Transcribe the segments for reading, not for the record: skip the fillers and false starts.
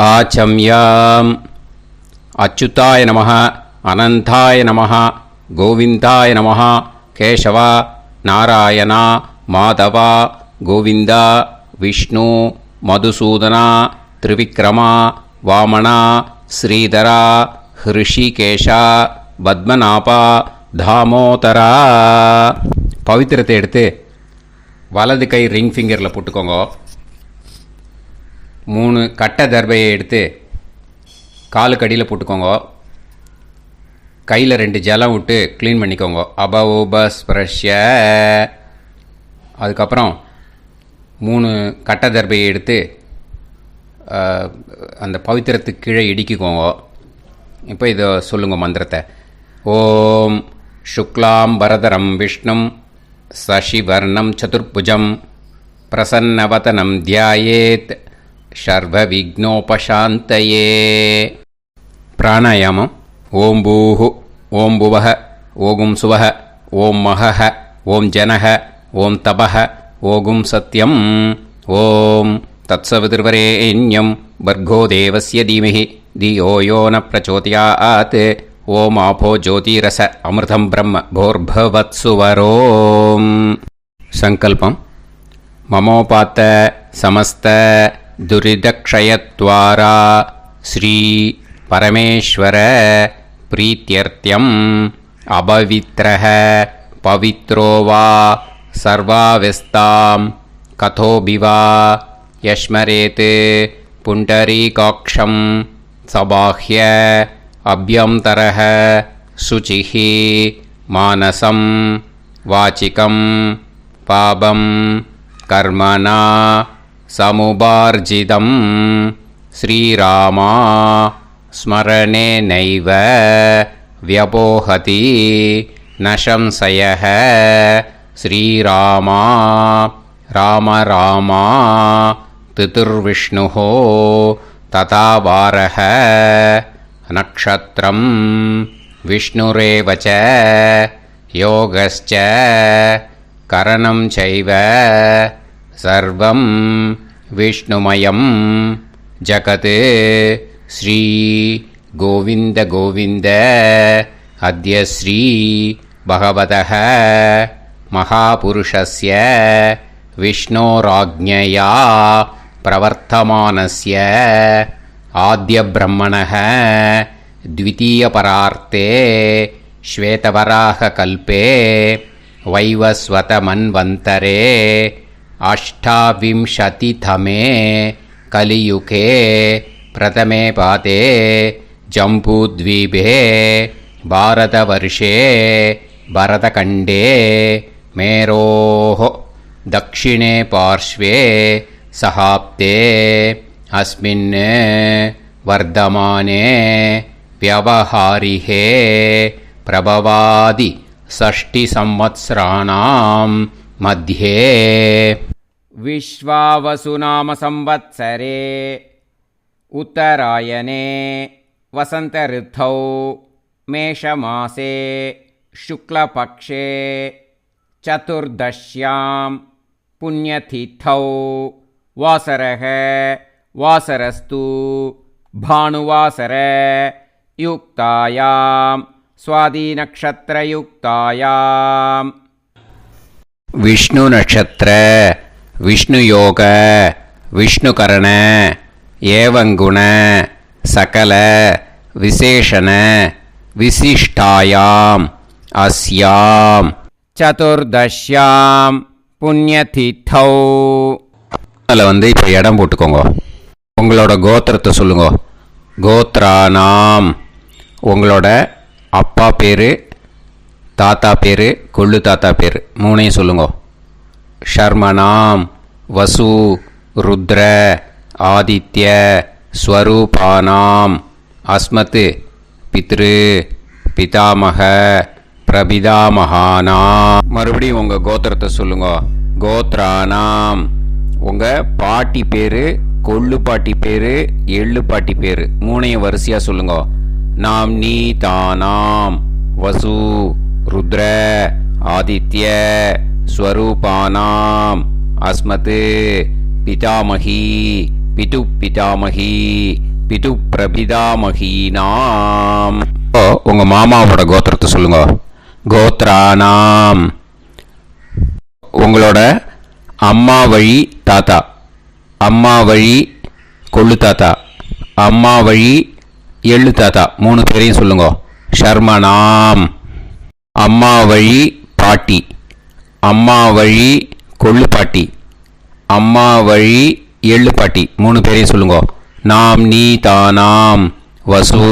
ஆச்சம்யாம். அச்சுதாய நமः, அனந்தாய நமः, கோவிந்தாய நமः, கேசவா, நாராயணா, மாதவா, கோவிந்தா, விஷ்ணு, மதுசூதனா, திரிவிக்ரமா, வாமனா, ஸ்ரீதரா, ஹிருஷிகேஷா, பத்மநாபா, தாமோதரா. பவித்திரத்தை எடுத்து வலது கை ரிங் ஃபிங்கரில் போட்டுக்கோங்க. 3 கட்டை தர்பையை எடுத்து காலுக்கடியில் போட்டுக்கோங்க. கையில் 2 ஜலம் விட்டு க்ளீன் பண்ணிக்கோங்க. அபவோபஸ்பிரஷ்ய. அதுக்கப்புறம் 3 கட்டை தர்பையை எடுத்து அந்த பவித்திரத்துக்கு கீழே இடிக்கிக்கோங்க. இப்போ இதை சொல்லுங்க மந்திரத்தை. ஓம் சுக்லாம் வரதரம் விஷ்ணும் சசிவர்ணம் சதுர்புஜம் பிரசன்னவதனம் தியாயேத் சர்வ விக்னோபசாந்தயே. பிராணாயாமம். ஓம் பூஹு, ஓம் புவஹ, ஓகும் சுவஹ, ஓம் மஹஹ, ஓம் ஜனஹ, ஓம் தபஹ, ஓகும் சத்யம். ஓம் தத்சவிதுர்வரேண்யம் பர்கோ தேவஸ்ய தீமஹி தியோ யோ ந பிரச்சோதயாத். ஓம் ஆபோ ஜோதிரச அமிர்தம் பிரம்ம போர்பவத்சுவரோம். சங்கல்பம். மமோபாத்த சமஸ்த துரிதக்ஷயத்வாரா ஸ்ரீ பரமேஸ்வர பிரீத்யர்த்தியம் அபவித்ரஹ பவித்ரோ வா சர்வாவஸ்தாம் கதோபிவா யஸ்மரேத் புண்டரீகாக்ஷம் சபாஹ்ய அப்யந்தரஹ சுசிஹ மானசம் வாசிகம் பாபம் கர்மணா சமுபார்ஜிதம் ஸ்ரீராமா ஸ்மரணேனைவ வ்யபோஹதி நசம்சயः. ஸ்ரீராமா ராம ராமா திதிர்விஷ்ணுः ததா வாரः. நக்ஷத்ரம் விஷ்ணுரேவ ச யோகஸ்ச கரணம் சைவ சர்வம் விஷ்ணுமயம் ஜகத். ஸ்ரீ கோவிந்த கோவிந்த அத்ய ஸ்ரீ பகவதः மகாபுருஷஸ்ய விஷ்ணோராஜ்ஞயா பிரவர்த்தமானஸ்ய ஆத்ய பிரம்மணः த்விதீயபரார்த்தே ஸ்வேதவராக கல்பே வைவஸ்வத மன்வந்தரே அஷ்டாவிம்சதிதமே கலியுகே பிரதமே பாதே ஜம்பூத்வீபே பாரதவர்ஷே பரதகண்டே மேரோः தக்ஷிணே பார்ஷ்வே சஹாப்தே அஸ்மின் வர்தமானே व्यवहारिहे प्रभवादि षष्टि संवत्सराणां मध्ये विश्वावसुनाम संवत्सरे उत्तरायणे वसंत ऋतौ मेषमासे शुक्लपक्षे चतुर्दश्यां पुण्यतिथौ वासरः वासरस्तु भानुवासर युक्तायां स्वादिनक्षत्रयुक्तायां विष्णु नक्षत्र विष्णु योग विष्णुकरण एवं गुण सकल विशेषण विशिष्टायां अस्यां चतुर्दश्यां पुण्यतिथौ. அதில் வந்து இப்போ இடம் போட்டுக்கோங்க. உங்களோட கோத்திரத்தை சொல்லுங்க. கோத்ரானாம். உங்களோட அப்பா பேர், தாத்தா பேர், கொள்ளு தாத்தா பேர் 3ஐயும் சொல்லுங்க. ஷர்மனாம் வசு ருத்ர ஆதித்ய ஸ்வரூபானாம் அஸ்மத் பித்ரு பிதாமக பிரபிதாமகானாம். மறுபடியும் உங்கள் கோத்திரத்தை சொல்லுங்க. கோத்ரானாம். உங்கள் பாட்டி பேர், கொள்ளு பாட்டி பேர், எள்ளு பாட்டி பேர் 3ஐயும் வரிசையாக சொல்லுங்க. நாம் நீ தானாம் வசு ருத்ர ஆதித்ய ஸ்வரூபானாம் அஸ்மத் பிதாமகி பிது பிதாமகி பிது பிரபிதாமகீனாம். உங்க மாமாவோட கோத்திரத்தை சொல்லுங்க. கோத்ரானாம். உங்களோட அம்மா வழி தாத்தா, அம்மா வழி கொள்ளு தாத்தா, அம்மா வழி எள்ளு தாத்தா, 3 பேரையும் சொல்லுங்க. ஷர்மனாம். அம்மா வழி பாட்டி, அம்மா வழி கொள்ளு பாட்டி, அம்மா வழி எள்ளு பாட்டி, 3 பேரையும் சொல்லுங்க. நாம் நீ தானாம் வசு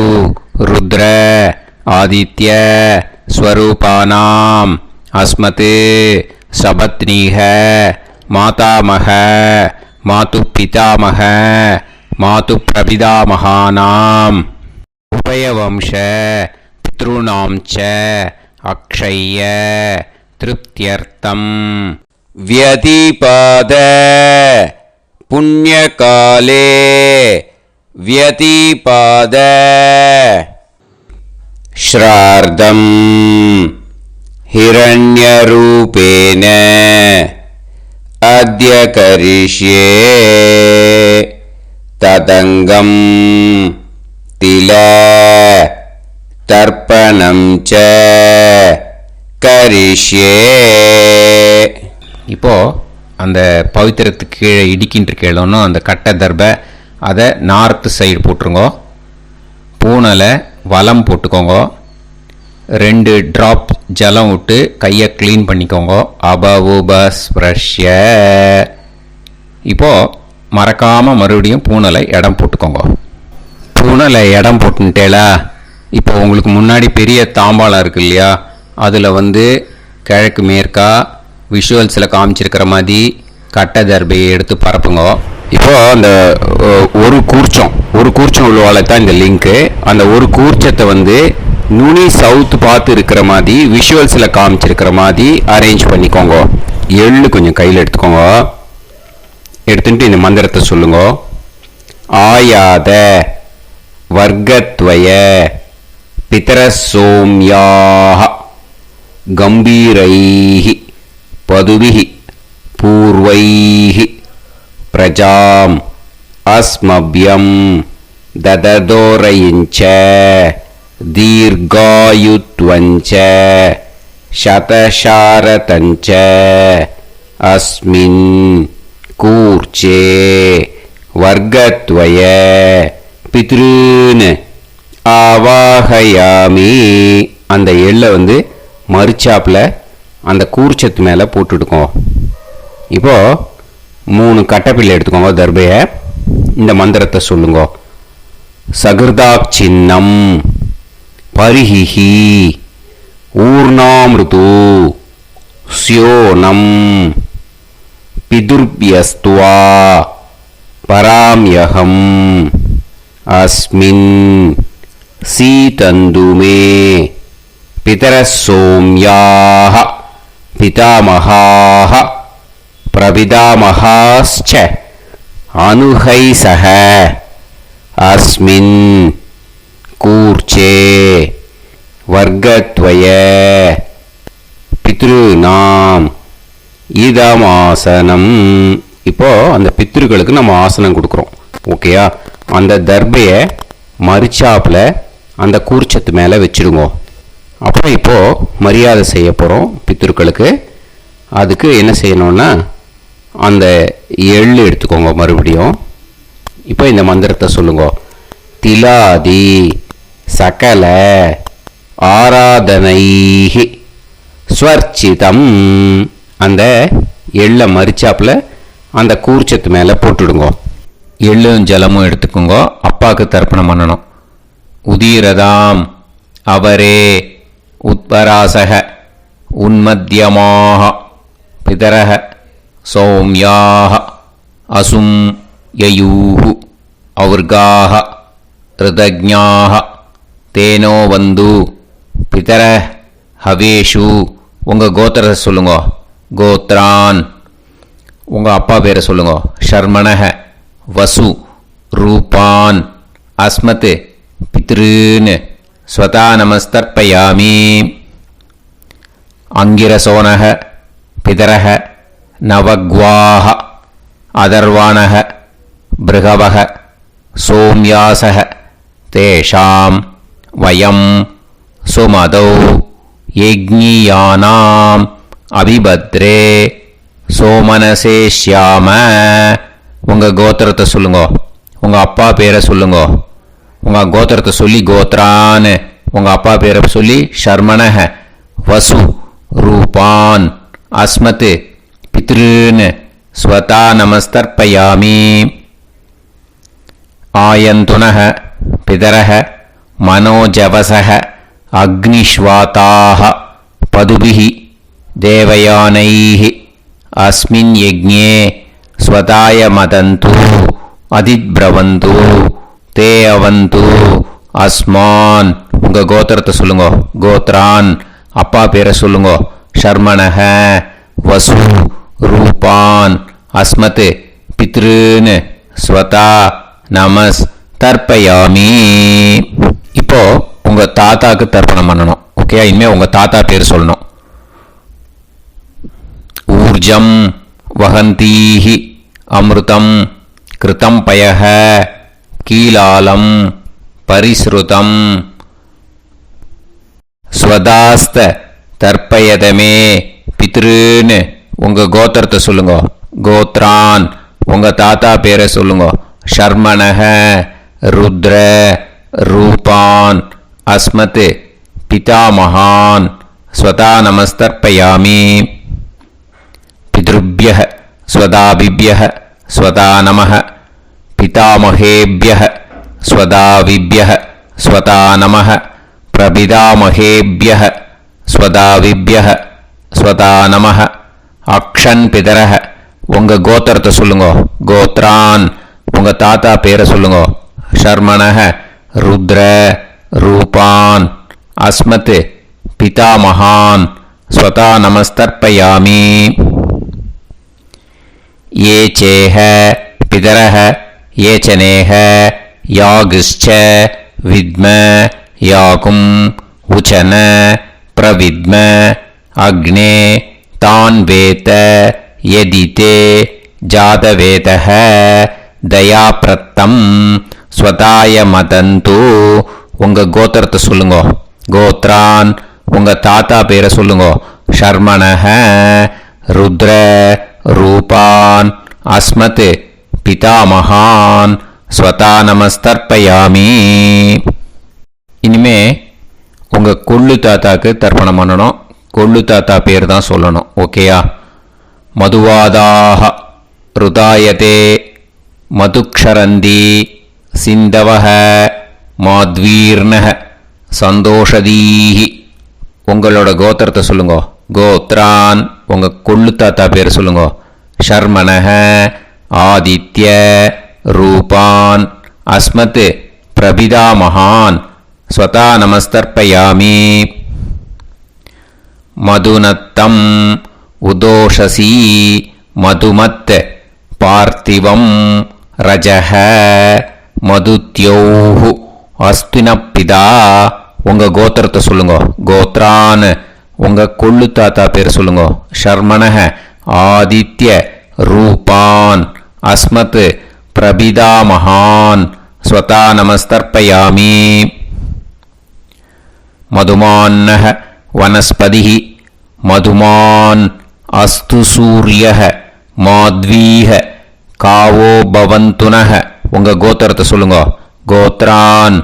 ருத்ர ஆதித்ய ஸ்வரூபானாம் அஸ்மத் சபத்னீஹ மாதாமக மாது பிதாமக மாது பிரபிதாமகானாம் உபயவம்ச பித்ருணாம் ச அக்ஷய திருப்தியர்த்தம் வியதிபாத புண்ணியகாலே வியதிபாத ஸ்ரார்தம் ஹிரண்யரூபேன அத்ய கரிஷ்யே ததங்கம் தில தர்ப்பணம் ச கரிஷ்யே. இப்போ அந்த பவித்திரத்துக்கு கீழே இடிக்கின்ற கீழே அந்த கட்டை தர்பை அதை நார்த்து சைடு போட்டுருங்க. பூனலை வலம் போட்டுக்கோங்க. 2 ட்ராப் ஜலம் விட்டு கையை க்ளீன் பண்ணிக்கோங்க. அபவுபஸ்ப்ரஷ்ய. இப்போது மறக்காமல் மறுபடியும் பூனலை இடம் போட்டுக்கோங்க. பூனலை இடம் போட்டுட்டேலா. இப்போ உங்களுக்கு முன்னாடி பெரிய தாம்பாளம் இருக்கு இல்லையா, அதில் கிழக்கு மேற்கா விஷுவல்ஸில் காமிச்சிருக்கிற மாதிரி கட்டை தர்பையை எடுத்து பரப்புங்க. இப்போது அந்த ஒரு கூர்ச்சம் உள்ளவாளை தான் இந்த லிங்க்கு. அந்த ஒரு கூர்ச்சத்தை நுனி சவுத்து பார்த்து இருக்கிற மாதிரி விஷுவல்ஸில் காமிச்சிருக்கிற மாதிரி அரேஞ்ச் பண்ணிக்கோங்க. எள்ளு கொஞ்சம் கையில் எடுத்துக்கோங்க. எடுத்துட்டு இந்த மந்திரத்தை சொல்லுங்க. ஆயாத வர்க்கத்வய பிதரசோம்யாக கம்பீரைஹி பதுவிஹி பூர்வைஹி பிரஜாம் அஸ்மப்யம் தததோரயிஞ்ச தீர்காயுத்வஞ்ச சதசாரதஞ்ச அஸ்மின் கூர்ச்சே வர்க்கத்வய பித்ருன் ஆவாஹயாமி. அந்த எள்ளை மறுச்சாப்பில் அந்த கூர்ச்சத்து மேலே போட்டுடுக்கோங்க. இப்போது 3 கட்டைப்பிள்ளை எடுத்துக்கோங்க. தர்பையை இந்த மந்திரத்தை சொல்லுங்க. சகிருதாக் சின்னம் பரிஹிஹி ஊர்ணாமிருது ஸ்யோனம் பிதுர்பியஸ்துவா பராம்யகம் அஸ்மின் சீதந்துமே பிதரசோம்யாக பிதாமகாः பிரபிதாமகாஸ்ச அனுஹைசஹ அஸ்மின் கூர்ச்சே வர்க்கத்வய பித்ருநாம் இதமாசனம். இப்போ அந்த பித்ருக்களுக்கு நம்ம ஆசனம் கொடுக்குறோம். ஓகேயா? அந்த தர்பையை மறுச்சாப்பில் அந்த கூர்ச்சத்து மேலே வச்சுடுங்க. அப்புறம் இப்போது மரியாதை செய்ய போகிறோம் பித்ருக்களுக்கு. அதுக்கு என்ன செய்யணும்னா அந்த எள்ளு எடுத்துக்கோங்க. மறுபடியும் இப்போ இந்த மந்திரத்தை சொல்லுங்க. திலாதி சகல ஆராதனைஹி ஸ்வர்ச்சிதம். அந்த எள்ளை மரிச்சாப்பில் அந்த கூர்ச்சத்து மேலே போட்டுடுங்க. எள்ளும் ஜலமும் எடுத்துக்கோங்க. அப்பாவுக்கு தர்ப்பணம் பண்ணணும். உதீரதாம் அவரே உத்பராசக உன்மத்தியமாக பிதரக சௌமியாக அசும் யயூஹு அவர்காக ரிதஜ்ஞாக தேனோ வந்து பிதர ஹவேஷு. உங்கள் கோத்திரத்தை சொல்லுங்க. கோத்ரான். உங்கள் அப்பா பேரை சொல்லுங்க. ஷர்மணக வசு ரூபான் அஸ்மத் பித்ருன் ஸ்வதா நமஸ்தர்ப்பயாமி. அங்கிரசோனக பிதரக நவக்வாக அதர்வாணக பிருகவக சோம்யாசः தேஷாம் வயம் சுமதௌ யஜ்ஞியானாம் அபிபத்ரே சோமனசேஷ்யாம. உங்கள் கோத்திரத்தை சொல்லுங்க, உங்கள் அப்பா பேரை சொல்லுங்க. உங்கள் கோத்திரத்தை சொல்லி கோத்ரான்னு, உங்கள் அப்பா பேரை சொல்லி ஷர்மணஹ வசு ரூபான் அஸ்மத் பித்ருன்னு ஸ்வதா நமஸ்தர்ப்பயாமி. ஆயந்துனஹ பிதரஹ மனோஜவசஹ அக்னிஷ்வாதாஹ பதுபிஹி தேவயானைஹ அஸ்மின் யஜ்ஞே ஸ்வதாய மதந்து அதித்ப்ரவந்து தே அவது அஸ்மான். உங்கள் கோத்திரத்தை சொல்லுங்க, கோத்ரான் அப்பா பேரை சொல்லுங்க. ஷர்மணஹ வசு ரூபான் அஸ்மத் பித்ருன்னு ஸ்வதா நமஸ் தர்ப்பயாமி. இப்போ உங்கள் தாத்தாக்கு தர்ப்பணம் பண்ணணும். ஓகே, இனிமேல் உங்கள் தாத்தா பேர் சொல்லணும். ஊர்ஜம் வஹந்தீஹி அமிர்தம் கிருதம் பயஹ கீலாலம் பரிஸ்ருதம் ஸ்வதாஸ்த தர்ப்பயதமே பித்ருன்னு உங்கள் கோத்திரத்தை சொல்லுங்க. கோத்ரான் உங்கள் தாத்தா பேரை சொல்லுங்க. ஷர்மணஹ ருத்ர ரூபான் அஸ்மத் பிதாமகான் ஸ்வதா நமஸ்தர்ப்பயாமி. பித்ருப்யஹ ஸ்வதாபிப்யஹ ஸ்வதா நமः பிதாமகேப்யஹ ஸ்வதாவிப்யஹ ஸ்வதா நமः பிரபிதாமகேப்யஹ ஸ்வதாவிப்யஹ ஸ்வதா நமः. அக்ஷன் பிதரஹ உங்கள் கோத்திரத்தை சொல்லுங்க. கோத்ரான் உங்கள் தாத்தா பேரை சொல்லுங்க. ஷர்மணஹ ருத்ர ரூபான் அஸ்மத் பிதாமகான் ஸ்வதா நமஸ்தர்ப்பயாமி. ये चेह पितरः ये च नेह यागश्च विद्म याकुम् उचन प्रविद्म अग्ने तान् वेत यदिते जातवेतः दयाप्रत्तम् स्वताय मदन्तु. உங்கள் கோத்திரத்தை சொல்லுங்க. கோத்ரான் உங்கள் தாத்தா பேரை சொல்லுங்க. ஷர்மணஹ ருத்ர ரூபான் அஸ்மத் பிதாமகான் ஸ்வதா நமஸ்தர்ப்பயாமி. இனிமே உங்கள் கொள்ளு தாத்தாக்கு தர்ப்பணம் பண்ணணும். கொள்ளு தாத்தா பேர் தான் சொல்லணும். ஓகேயா? மதுவாதாக ருதாயதே மதுக்ஷரந்தி சிந்தவஹ மாத்வீர்ணஹ சந்தோஷதீஹி. உங்களோட கோத்திரத்தை சொல்லுங்க. கோத்ரான் உங்கள் கொள்ளு தாத்தா பேர் சொல்லுங்க. ஷர்மணஹ ஆதித்ய ரூபான் அஸ்மத் பிரபிதாமகான் ஸ்வதா நமஸ்தர்ப்பயாமி. மதுநத்தம் உதோஷசி மதுமத் பார்த்திவம் ரஜஹ மதுத்யோஹு அஸ்தினப்பிதா. உங்கள் கோத்திரத்தை சொல்லுங்க. கோத்ரான் உங்கள் கொள்ளு தாத்தா பேர் சொல்லுங்க. ஷர்மணஹ ஆதித்ய ரூபான் அஸ்மத் பிரபிதாமகான் ஸ்வதா நமஸ்தர்ப்பயாமி. மதுமான்னஹ வனஸ்பதிஹ மதுமான் அஸ்து சூரியஹ மாத்வீஹ காவோ பவந்துனஹ. உங்கள் கோத்திரத்தை சொல்லுங்க. கோத்ரான்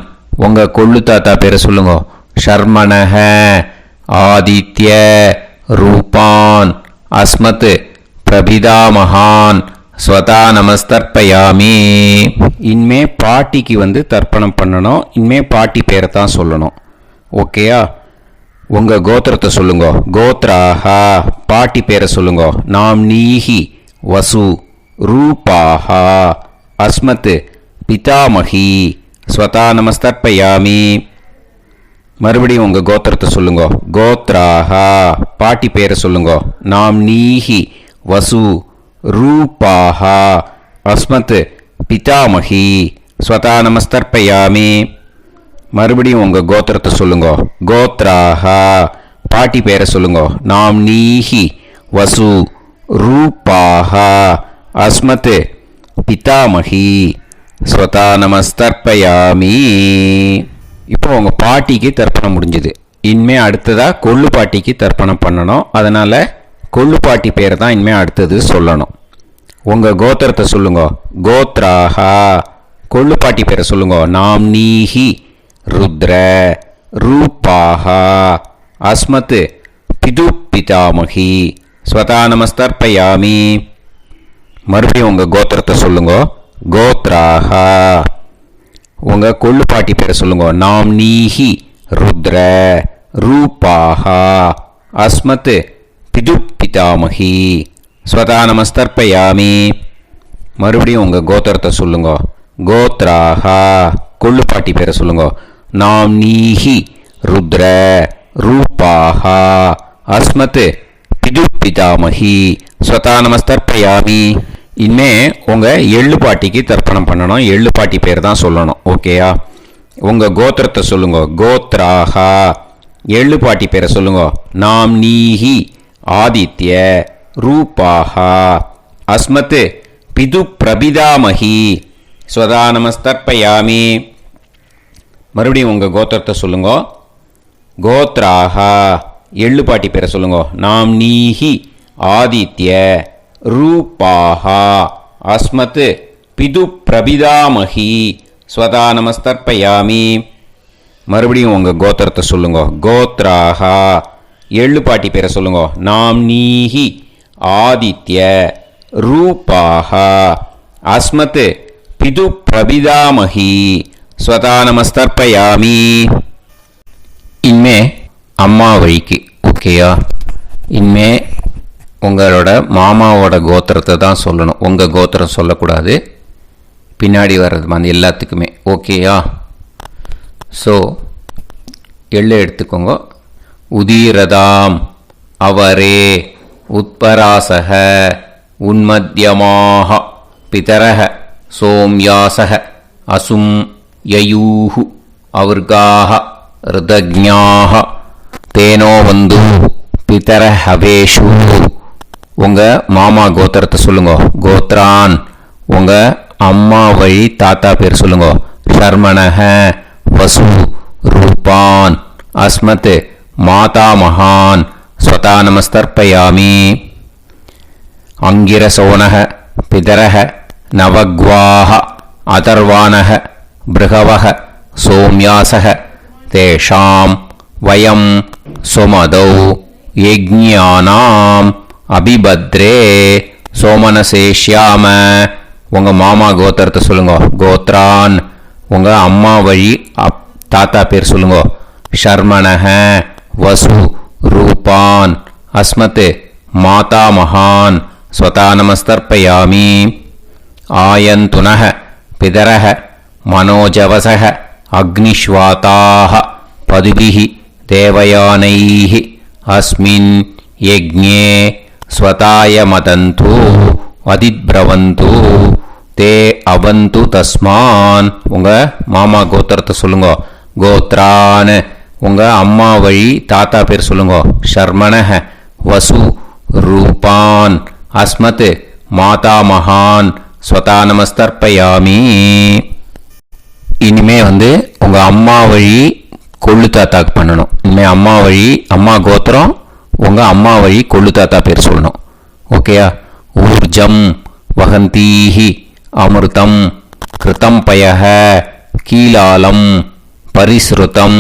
உங்கள் கொள்ளு தாத்தா பேரை சொல்லுங்க. ஷர்மணஹ ஆதித்ய ரூபான் அஸ்மத் பிரபிதாமகான் ஸ்வதா நமஸ்தர்ப்பயாமி. இனிமே பாட்டிக்கு தர்ப்பணம் பண்ணணும். இனிமே பாட்டி பேரை தான் சொல்லணும். ஓகேயா? உங்கள் கோத்திரத்தை சொல்லுங்க. கோத்ராஹா பாட்டி பேரை சொல்லுங்க. நாம்னீஹி வசு ரூபாஹா அஸ்மத் பிதாமகி ஸ்வதா நமஸ்தர்ப்பயாமி. மறுபடியும் உங்கள் கோத்திரத்தை சொல்லுங்க. கோத்ராஹா பாட்டி பேரை சொல்லுங்க. நாம்னீஹி வசு ரூபாஹா அஸ்மத் பிதாமகி ஸ்வதா நமஸ்தர்ப்பயாமி. மறுபடியும் உங்கள் கோத்திரத்தை சொல்லுங்க. கோத்ராஹா பாட்டி பேரை சொல்லுங்க. நாம்னீஹி வசு ரூபாஹா அஸ்மத் பிதாமகி ஸ்வதா நமஸ்தர்ப்பயாமி. இப்போ உங்கள் பாட்டிக்கு தர்ப்பணம் முடிஞ்சுது. இனிமே அடுத்ததாக கொள்ளு பாட்டிக்கு தர்ப்பணம் பண்ணணும். அதனால் கொள்ளு பாட்டி பேரை தான் இனிமேல் அடுத்தது சொல்லணும். உங்கள் கோத்திரத்தை சொல்லுங்க. கோத்ராஹா. கொள்ளு பாட்டி பேரை சொல்லுங்க. நாம்னீஹி ருத்ர ரூபாஹா அஸ்மத் பிது பிதாமகி ஸ்வதா நமஸ்தர்ப்பயாமி. மறுபடியும் உங்கள் கோத்திரத்தை சொல்லுங்க. கோத்ராஹா. உங்கள் கொள்ளு பாட்டி பேரை சொல்லுங்க. நாம்னீஹி ருத்ர ரூபாஹா அஸ்மத் பிது பிதாமகி ஸ்வதா நமஸ்தர்ப்பயாமி. மறுபடியும் உங்கள் கோத்திரத்தை சொல்லுங்க. கோத்ராஹா. கொள்ளு பாட்டி பேரை சொல்லுங்க. நாம்னீஹி ருத்ர ரூபாஹா அஸ்மத் பிது பிதாமகி ஸ்வதா நமஸ்தர்ப்பயாமி. இனிமே உங்கள் எள்ளு பாட்டிக்கு தர்ப்பணம் பண்ணணும். எள்ளு பாட்டி பேர் தான் சொல்லணும். ஓகேயா? உங்கள் கோத்திரத்தை சொல்லுங்க. கோத்ராஹா. எள்ளு பாட்டி பேரை சொல்லுங்க. நாம்னீஹி ஆதித்ய ரூபாஹா அஸ்மத் பிது பிரபிதாமகி ஸ்வதா நமஸ்தர்ப்பயாமி. மறுபடியும் உங்கள் கோத்திரத்தை சொல்லுங்க. கோத்ராஹா. எள்ளு பாட்டி பேரை சொல்லுங்க. நாம்னீஹி ஆதித்ய ரூபாஹா அஸ்மத் பிது பிரபிதாமகி ஸ்வதா நமஸ்தர்ப்பயாமி. மறுபடியும் உங்கள் கோத்திரத்தை சொல்லுங்க. கோத்ராஹா. எள்ளு பாட்டி பேரை சொல்லுங்க. நாம்னீஹி ஆதித்ய ரூபாஹா அஸ்மத் பிது பிரபிதாமகி ஸ்வதா நமஸ்தர்ப்பயாமி. இனிமே அம்மா வழிக்கு. ஓகேயா? இனிமே உங்களோட மாமாவோட கோத்திரத்தை தான் சொல்லணும். உங்கள் கோத்திரம் சொல்லக்கூடாது. பின்னாடி வர்றது வந்து எல்லாத்துக்குமே. ஓகேயா? ஸோ எள்ளு எடுத்துக்கோங்க. உதீரதாம் அவரே உத்பராசக உன்மத்யமாக பிதரக சோம்யாசக அசும் யயூஹு அவர்காக ருதஜ்ஞாக தேனோ வந்து பிதர ஹவேஷு. உங்கள் மாமா கோத்திரத்தை சொல்லுங்க. கோத்ரான். உங்கள் அம்மா வழி தாத்தா பேர் சொல்லுங்க. ஷர்மணஹ வசு ரூபான் அஸ்மத் மாதா மகான் ஸ்வதா நமஸ்தர்ப்பயாமி. அங்கிரசோனஹ பிதரஹ நவக்வாஹ அதர்வானஹ பிருகவஹ சோம்யாசஹ தேஷாம் வயம் சுமதௌ யஜ்ஞானாம் அபிபத்ரே சோமனசேஷ்யாம. உங்கள் மாமா கோத்திரத்தை சொல்லுங்க. கோத்ரான். உங்கள் அம்மா வழி தாத்தா பேர் சொல்லுங்க. ஷர்மணஹ வசு ரூபான் அஸ்மத் மாதா மகான் ஸ்வதா நமஸ்தர்ப்பயாமி. ஆயந்துனஹ பிதரஹ மனோஜவசஹ அக்னிஷ்வாதாஹ பதுபிஹி தேவயானைஹி அஸ்மின் யஜ்ஞே ஸ்வதாய மதந்து அதிப்ரவந்து தே அவந்து தஸ்மான். உங்கள் மாமா கோத்திரத்தை சொல்லுங்க. கோத்ரான். உங்கள் அம்மா வழி தாத்தா பேர் சொல்லுங்க. ஷர்மணஹ வசு ரூபான் அஸ்மத் மாதா மகான் ஸ்வதா நமஸ்தர்ப்பயாமி. இனிமே வந்து உங்கள் அம்மா வழி கொள்ளு தாத்தாக்கு பண்ணணும். இனிமேல் அம்மா வழி அம்மா கோத்திரம் உங்கள் அம்மா வழி கொள்ளு தாத்தா பேர் சொல்லணும். ஓகேயா? ஊர்ஜம் வகந்தீஹி அமிர்தம் கிருதம் பயஹ கீலாலம் பரிஸ்ருதம்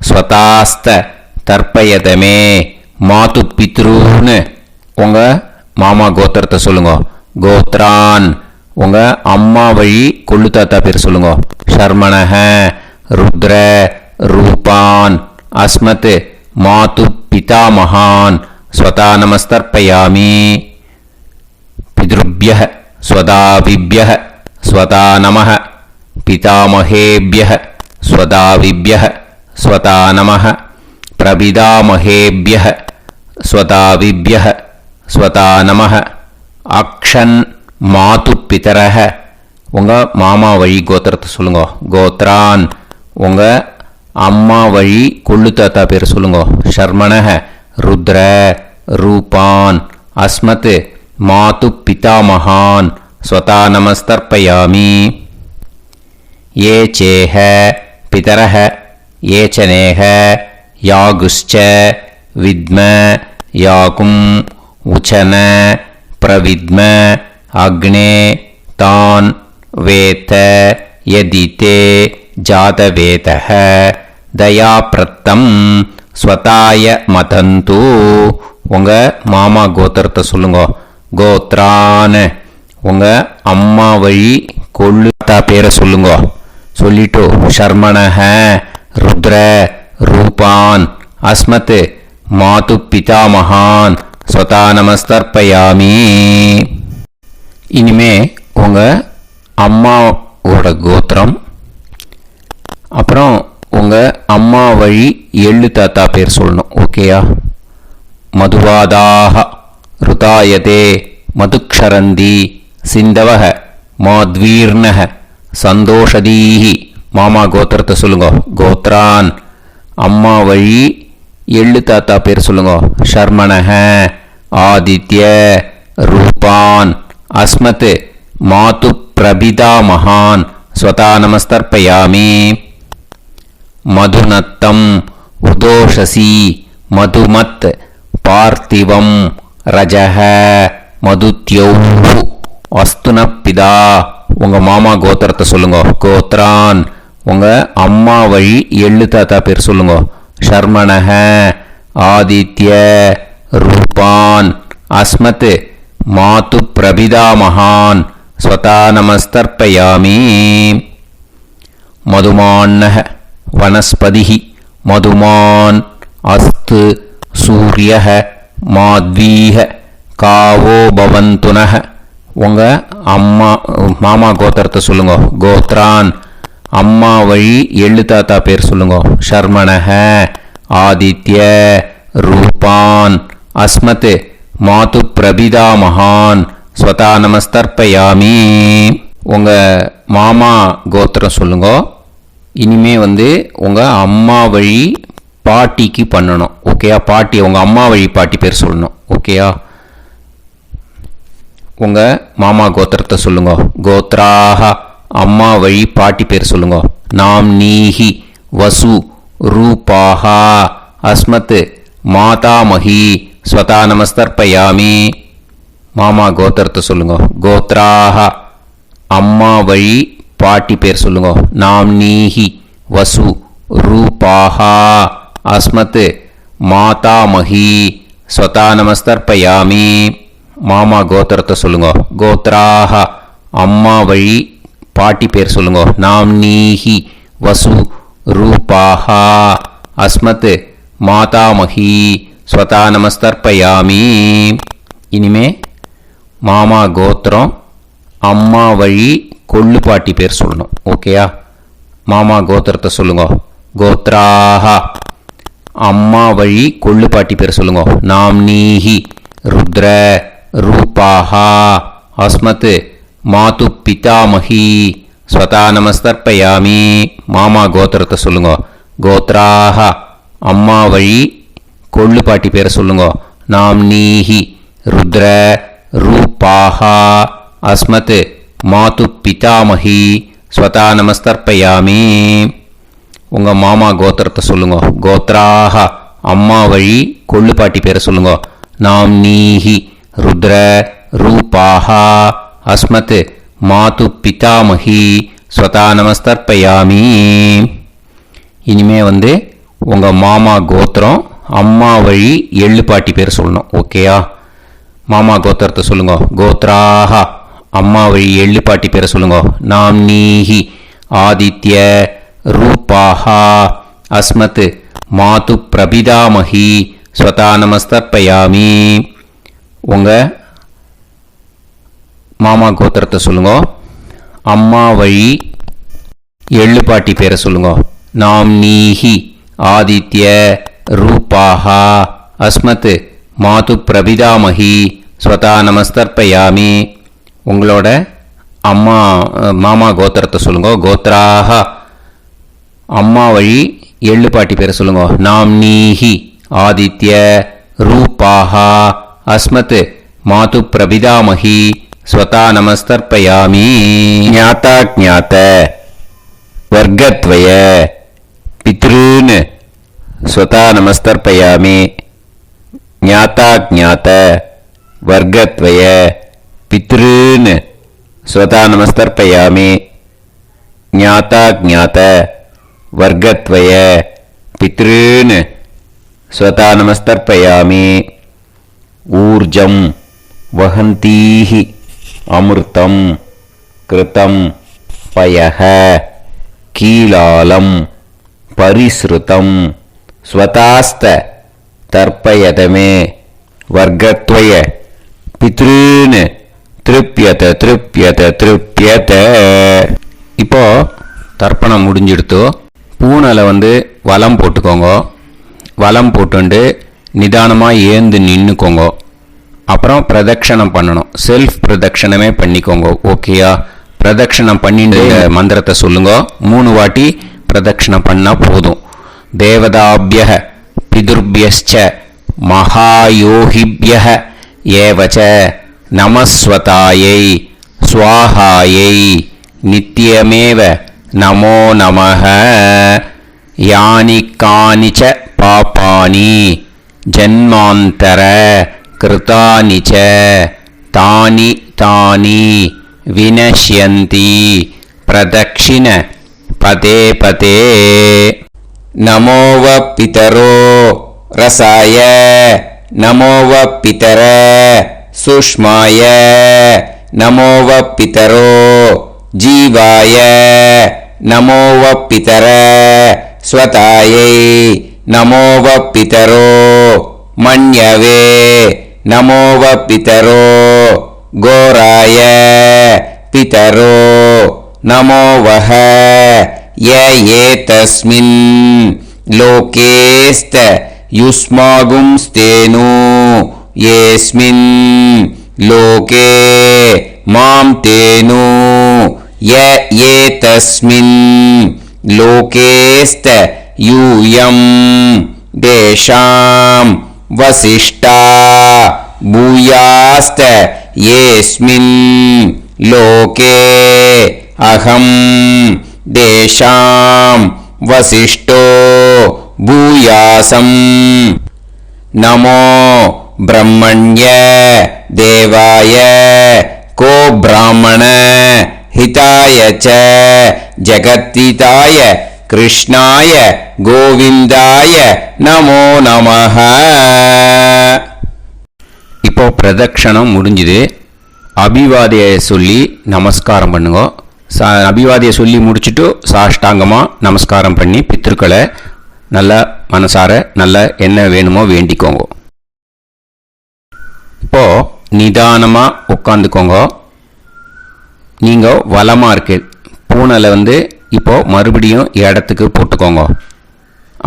ஸ்வதாஸ்த தர்ப்பயதமே மாது பித்ருன்னு. உங்கள் மாமா கோத்திரத்தை சொல்லுங்க. கோத்ரான். உங்கள் அம்மா வழி கொள்ளு தாத்தா பேர் சொல்லுங்க. ஷர்மணஹ ருத்ர ரூபான் அஸ்மத் மாது பிதாமகான் ஸ்வதா நமஸ்தர்ப்பயாமி. பித்ருப்யஹ ஸ்வதாவிப்யஹ ஸ்வதா நமஹ பிதாமகேப்யஹ ஸ்வதாவிப்யஹ ஸ்வதா நமஹ பிரபிதாமகேப்யஹ ஸ்வதாவிப்யஹ ஸ்வதா நமஹ. அக்ஷன் மாது பிதரஹ. உங்கள் மாமா வழி கோத்திரத்தை சொல்லுங்க. கோத்ரான். உங்கள் அம்மா வழி கொள்ளு தாத்தா பேர் சொல்லுங்க. ஷர்மணஹ ருத்ர ரூபான் அஸ்மத் மாது பிதாமகான் ஸ்வதா நமஸ்தர்ப்பயாமி. ये चेह पितरः ये च नेह यागुश्च विद्म याकुम् उचन प्रविद्म अग्ने तान् वेत यदिते जातवेतः दयाप्रत्तम् स्वताय मतन्तु உங்கள் மாமா கோத்திரத்தை சொல்லுங்க. கோத்ரான் உங்கள் அம்மா வழி கொள்ளுத்தா பேரை சொல்லுங்க. சொல்லிட்டு ஷர்மணஹ ருத்ர ரூபான் அஸ்மத் மாது பிதாமகான் ஸ்வதா நமஸ்தர்ப்பயாமி. இனிமே உங்கள் அம்மாவோட கோத்திரம், அப்புறம் உங்கள் அம்மா வழி எள்ளு தாத்தா பேர் சொல்லணும். ஓகேயா? மதுவாதாக ருதாயதே மதுக்ஷரந்தி சிந்தவக மாத்வீர்ணக சந்தோஷதீஹி. மாமா கோத்திரத்தை சொல்லுங்க. கோத்ரான் அம்மா வழி எள்ளு தாத்தா பேர் சொல்லுங்க. ஷர்மணஹ ஆதித்ய ரூபான் அஸ்மத் மாது பிரபிதா மகான் ஸ்வதா நமஸ்தர்ப்பயாமி. மதுநத்தம் உதோஷசி மதுமத் பார்த்திவம் ரஜஹ மதுத்யௌஹு அஸ்துனப்பிதா. உங்கள் மாமா கோத்திரத்தை சொல்லுங்க. கோத்ரான் உங்கள் அம்மா வழி எள்ளு தாத்தா பேர் சொல்லுங்க. ஷர்மணஹ ஆதித்ய ரூபான் அஸ்மத் மாது பிரபிதா மகான் ஸ்வதா நமஸ்தர்ப்பயாமி. மதுமான்னஹ வனஸ்பதிஹி மதுமான் அஸ்து சூரியஹ மாத்வீஹ காவோ பவந்துனஹ. உங்கள் மாமா கோத்திரத்தை சொல்லுங்க. கோத்ரான் அம்மா வழி எள்ளு தாத்தா பேர் சொல்லுங்க. ஷர்மணஹ ஆதித்ய ரூபான் அஸ்மத் மாது பிரபிதா மகான் ஸ்வதா நமஸ்தர்ப்பயாமி. உங்கள் மாமா கோத்திரம் சொல்லுங்க. இனிமே உங்கள் அம்மா வழி பாட்டிக்கு பண்ணணும். ஓகேயா? பாட்டி உங்கள் அம்மா வழி பாட்டி பேர் சொல்லணும். ஓகேயா? உங்கள் மாமா கோத்திரத்தை சொல்லுங்க. கோத்ராக அம்மா வழி பாட்டி பேர் சொல்லுங்க. நாம் நீஹி வசு ரூபாஹா அஸ்மத் மாதாமஹி ஸ்வதா நமஸ்தர்ப்பயாமி. மாமா கோத்திரத்தை சொல்லுங்க. கோத்ராக அம்மா வழி பாட்டி பேர் சொல்லுங்க. நாம் நீஹி வசு ரூபாஹா அஸ்மத் மாதாமஹி ஸ்வதா நமஸ்தர்ப்பயாமி. மாமா கோத்திரத்தை சொல்லுங்க. கோத்ராக அம்மா வழி பாட்டி பேர் சொல்லுங்க. நாம் நீஹி வசு ரூபாஹா அஸ்மத் மாதாமஹி ஸ்வதா நமஸ்தர்ப்பயாமி. இனிமே மாமா கோத்திரம் அம்மா வழி கொள்ளு பாட்டி பேர் சொல்லணும். ஓகேயா? மாமா கோத்திரத்தை சொல்லுங்க. கோத்ராக அம்மா வழி கொள்ளு பாட்டி பேர் சொல்லுங்க. நாம் நீஹி ருத்ர ரூபாஹா அஸ்மத் மாது பிதாமஹி ஸ்வதா நமஸ்தர்ப்பயாமி. மாமா கோத்திரத்தை சொல்லுங்க. கோத்ராக அம்மா வழி கொள்ளு பாட்டி பேரை சொல்லுங்க. நாம் நீஹி ருத்ர ரூபாஹா அஸ்மத் மாது பிதாமஹி ஸ்வதா நமஸ்தர்ப்பயாமி. உங்கள் மாமா கோத்திரத்தை சொல்லுங்க. கோத்ராக அம்மா வழி கொள்ளு பாட்டி பேரை சொல்லுங்க. நாம் நீஹி ருத்ர ரூபாஹா அஸ்மத் மாது பிதாமஹி ஸ்வதா நமஸ்தர்ப்பயாமி. இனிமே உங்கள் மாமா கோத்திரம் அம்மா வழி எள்ளு பாட்டி பேர் சொல்லணும். ஓகேயா? மாமா கோத்திரத்தை சொல்லுங்க. கோத்ராக அம்மா வழி எள்ளு பாட்டி பேரை சொல்லுங்க. நாம் நீஹி ஆதித்ய ரூபாஹா அஸ்மத் மாது பிரபிதாமஹி ஸ்வதா நமஸ்தர்ப்பயாமி. உங்கள் மாமா கோத்திரத்தை சொல்லுங்க. அம்மா வழி எள்ளு பாட்டி பேரை சொல்லுங்க. நாம் நீஹி ஆதித்ய ரூபாஹா அஸ்மத் மாது பிரபிதாமஹி ஸ்வதா நமஸ்தர்ப்பயாமி. உங்களோட மாமா கோத்திரத்தை சொல்லுங்க. கோத்ராக அம்மா வழி எள்ளு பாட்டி பேரை சொல்லுங்க. நாம் நீஹி ஆதித்ய ரூபாஹா அஸ்மத் மாது பிரபிதாமஹி ஸ்வதா நமஸ்தர்ப்பயாமி. ஞாதா ஞாத वर्गत्वय पितॄन् स्वतः नमस्तर्पयामि ज्ञाताज्ञात वर्गत्वय पितॄन् स्वतः नमस्तर्पयामि ज्ञाताज्ञात वर्गत्वय पितॄन् स्वतः नमस्तर्पयामि ऊर्जं वहन्तीः अमृतं कृतं पयः कीलालं परिसृतं स्वतास्त तर्पयत मे वर्गत्वय पितॄन् திருப்பியத திருப்பியத திருப்பியத. இப்போ தர்ப்பணம் முடிஞ்சிடுத்து. பூனலை வலம் போட்டுக்கோங்க. வலம் போட்டுண்டு நிதானமாக ஏந்து நின்றுக்கோங்க. அப்புறம் பிரதட்சணம் பண்ணணும். செல்ஃப் பிரதட்சணமே பண்ணிக்கோங்க. ஓகேயா? பிரதட்சணம் பண்ணிட்டு மந்திரத்தை சொல்லுங்க. 3 வாட்டி பிரதட்சணம் பண்ணால் போதும். தேவதாபிய பிதுர்பியச்ச மகாயோகிபிய ஏவச்ச நமஸ்வதாயை ஸ்வாஹாயை நித்யமேவ நமோ நமஹ. யானி கானிச்ச பாபானி ஜன்மாந்தர கிருதானி ச தானி தானி வினஷ்யந்தி பிரதக்ஷிண பதே பதே. நமோவ பிதரோ ரசாய நமோவ பிதர சுஷ்மாய நமோவ பிதரோ ஜீவாய நமோவ பிதர ஸ்வதாயை நமோவ பிதரோ மன்யவே நமோவ பிதரோ கோராய பிதரோ நமோவஹ. ய ஏதஸ்மின் லோகேஸ்த யுஸ்மாகும்ஸ்தேனு ஏஸ்மின் லோகே மாம் தேனு. ய ஏதஸ்மின் லோகேஸ்த யூயம் தேஷாம் வசிஷ்டா பூயாஸ்த ஏஸ்மின் லோகே அகம் தேஷாம் வசிஷ்டோ பூயாசம். நமோ பிரம்மண்ய தேவாய கோ பிராமண ஹிதாய ச ஜகத்ஹிதாய கிருஷ்ணாய கோவிந்தாய நமோ நமஹ. இப்போ பிரதட்சணம் முடிஞ்சுது. அபிவாதியை சொல்லி நமஸ்காரம் பண்ணுங்க. அபிவாதியை சொல்லி முடிச்சுட்டு சாஷ்டாங்கமாக நமஸ்காரம் பண்ணி பித்ருக்களை நல்லா மனசார நல்லா என்ன வேணுமோ வேண்டிக்கோங்க. இப்போ நிதானமாக உட்காந்துக்கோங்க. நீங்கள் வலமாக இருக்கு பூனலை இப்போ மறுபடியும் இடத்துக்கு போட்டுக்கோங்க.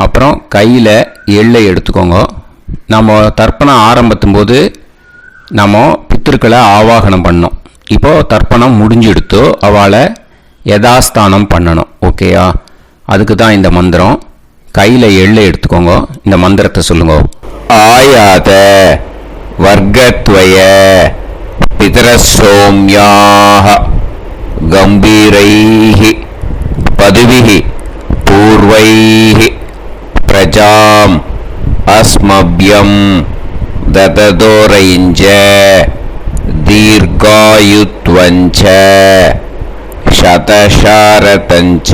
அப்புறம் கையில் எள்ளை எடுத்துக்கோங்க. நம்ம தர்ப்பணம் ஆரம்பித்தும் போது நம்ம பித்திருக்களை ஆவாகனம் பண்ணோம். இப்போது தர்ப்பணம் முடிஞ்செடுத்து அவளை யதாஸ்தானம் பண்ணணும். ஓகேயா? அதுக்கு தான் இந்த மந்திரம். கையில் எள்ளை எடுத்துக்கோங்க. இந்த மந்திரத்தை சொல்லுங்க. ஆயாத வர்க்கத்வய பிதரசோம்யாஹ கம்பீரைஹி பதுவிஹி பூர்வைஹி பிரஜாம் அஸ்மப்யம் தததோரைஞ்ச தீர்காயுத்வஞ்ச சதசாரதஞ்ச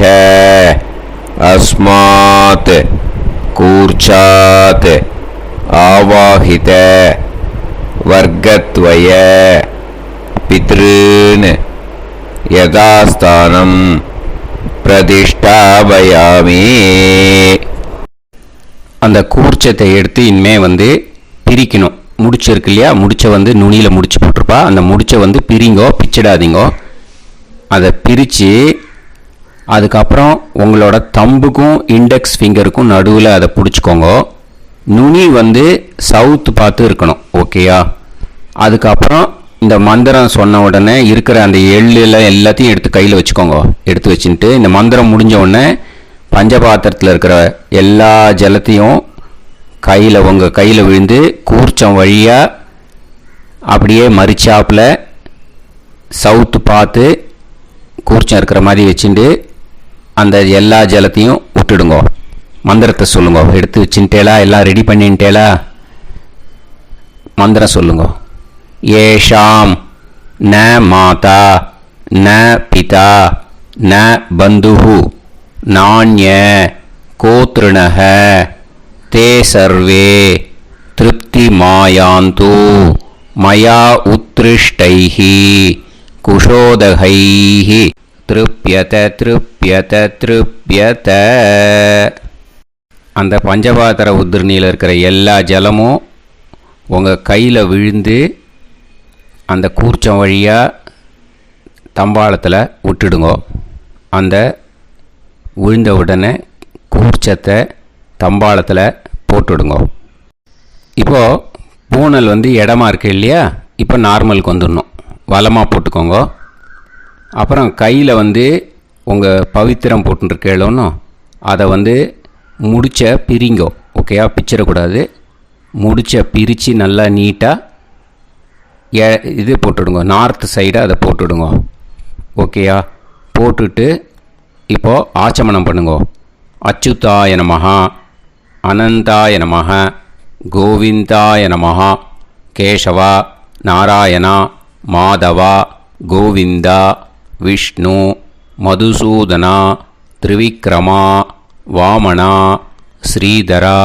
அஸ்மாத் கூர்ச்சாத் ஆவாஹித வர்க்கத்வய பித்ருன் யதாஸ்தானம் பிரதிஷ்டாபயாமி. அந்த கூர்ச்சத்தை எடுத்து இனிமே பிரிக்கணும். முடிச்சிருக்கு இல்லையா? முடிச்ச நுனியில் முடிச்சு போட்டிருப்பா. அந்த முடிச்ச பிரிங்கோ, பிச்சிடாதீங்கோ. அதை பிரித்து அதுக்கப்புறம் உங்களோட தம்புக்கும் இண்டெக்ஸ் ஃபிங்கருக்கும் நடுவில் அதை பிடிச்சிக்கோங்க. நுனி சவுத்து பார்த்து இருக்கணும். ஓகேயா? அதுக்கப்புறம் இந்த மந்திரம் சொன்ன உடனே இருக்கிற அந்த எள்ளில் எல்லாத்தையும் எடுத்து கையில் வச்சுக்கோங்க. எடுத்து வச்சுட்டு இந்த மந்திரம் முடிஞ்ச உடனே பஞ்சபாத்திரத்தில் இருக்கிற எல்லா ஜலத்தையும் உங்கள் கையில் விழுந்து கூர்ச்சம் வழியாக அப்படியே மறிச்சாப்பில் சவுத்து பார்த்து கூர்ச்சம் இருக்கிற மாதிரி வச்சுட்டு அந்த எல்லா ஜலத்தையும் விட்டுடுங்கோ. மந்திரத்தை சொல்லுங்க. எடுத்து வச்சுட்டேலா? எல்லாம் ரெடி பண்ணிட்டேலா? மந்திரம் சொல்லுங்க. ஏஷாம் ந மாதா ந பிதா ந பந்துஹு நாண்ய கோத்ருணஹ தே சர்வே திருப்தி மாயாந்து மயா உத்ருஷ்டைஹி குஷோதகைஹி திருப்யத திருப்யத திருப்யத. அந்த பஞ்சபாத்திர உதிரணியில் இருக்கிற எல்லா ஜலமும் உங்கள் கையில் விழுந்து அந்த கூர்ச்சம் வழியாக தம்பாளத்தில் விட்டுடுங்க. அந்த விழுந்த உடனே கூர்ச்சத்தை தம்பாளத்தில் போட்டுடுங்க. இப்போது பூனல் இடமா இருக்குது இல்லையா? இப்போ நார்மலுக்கு வந்துடணும். வலமாக போட்டுக்கோங்க. அப்புறம் கையில் உங்கள் பவித்திரம் போட்டுருக்கேளோன்னு அதை முடிச்ச பிரிங்கோ. ஓகேயா? பிச்சிடக்கூடாது. முடிச்ச பிரித்து நல்லா நீட்டாக இது போட்டுடுங்க. நார்த் சைடு அதை போட்டுடுங்க. ஓகேயா? போட்டுட்டு இப்போது ஆச்சமனம் பண்ணுங்க. அச்சுதாய நமஹ அனந்தாய நமஹ கோவிந்தாய நமஹ கேசவா நாராயணா மாதவா கோவிந்தா விஷ்ணு மதுசூதனா திரிவிக்ரமா வாமனா ஸ்ரீதரா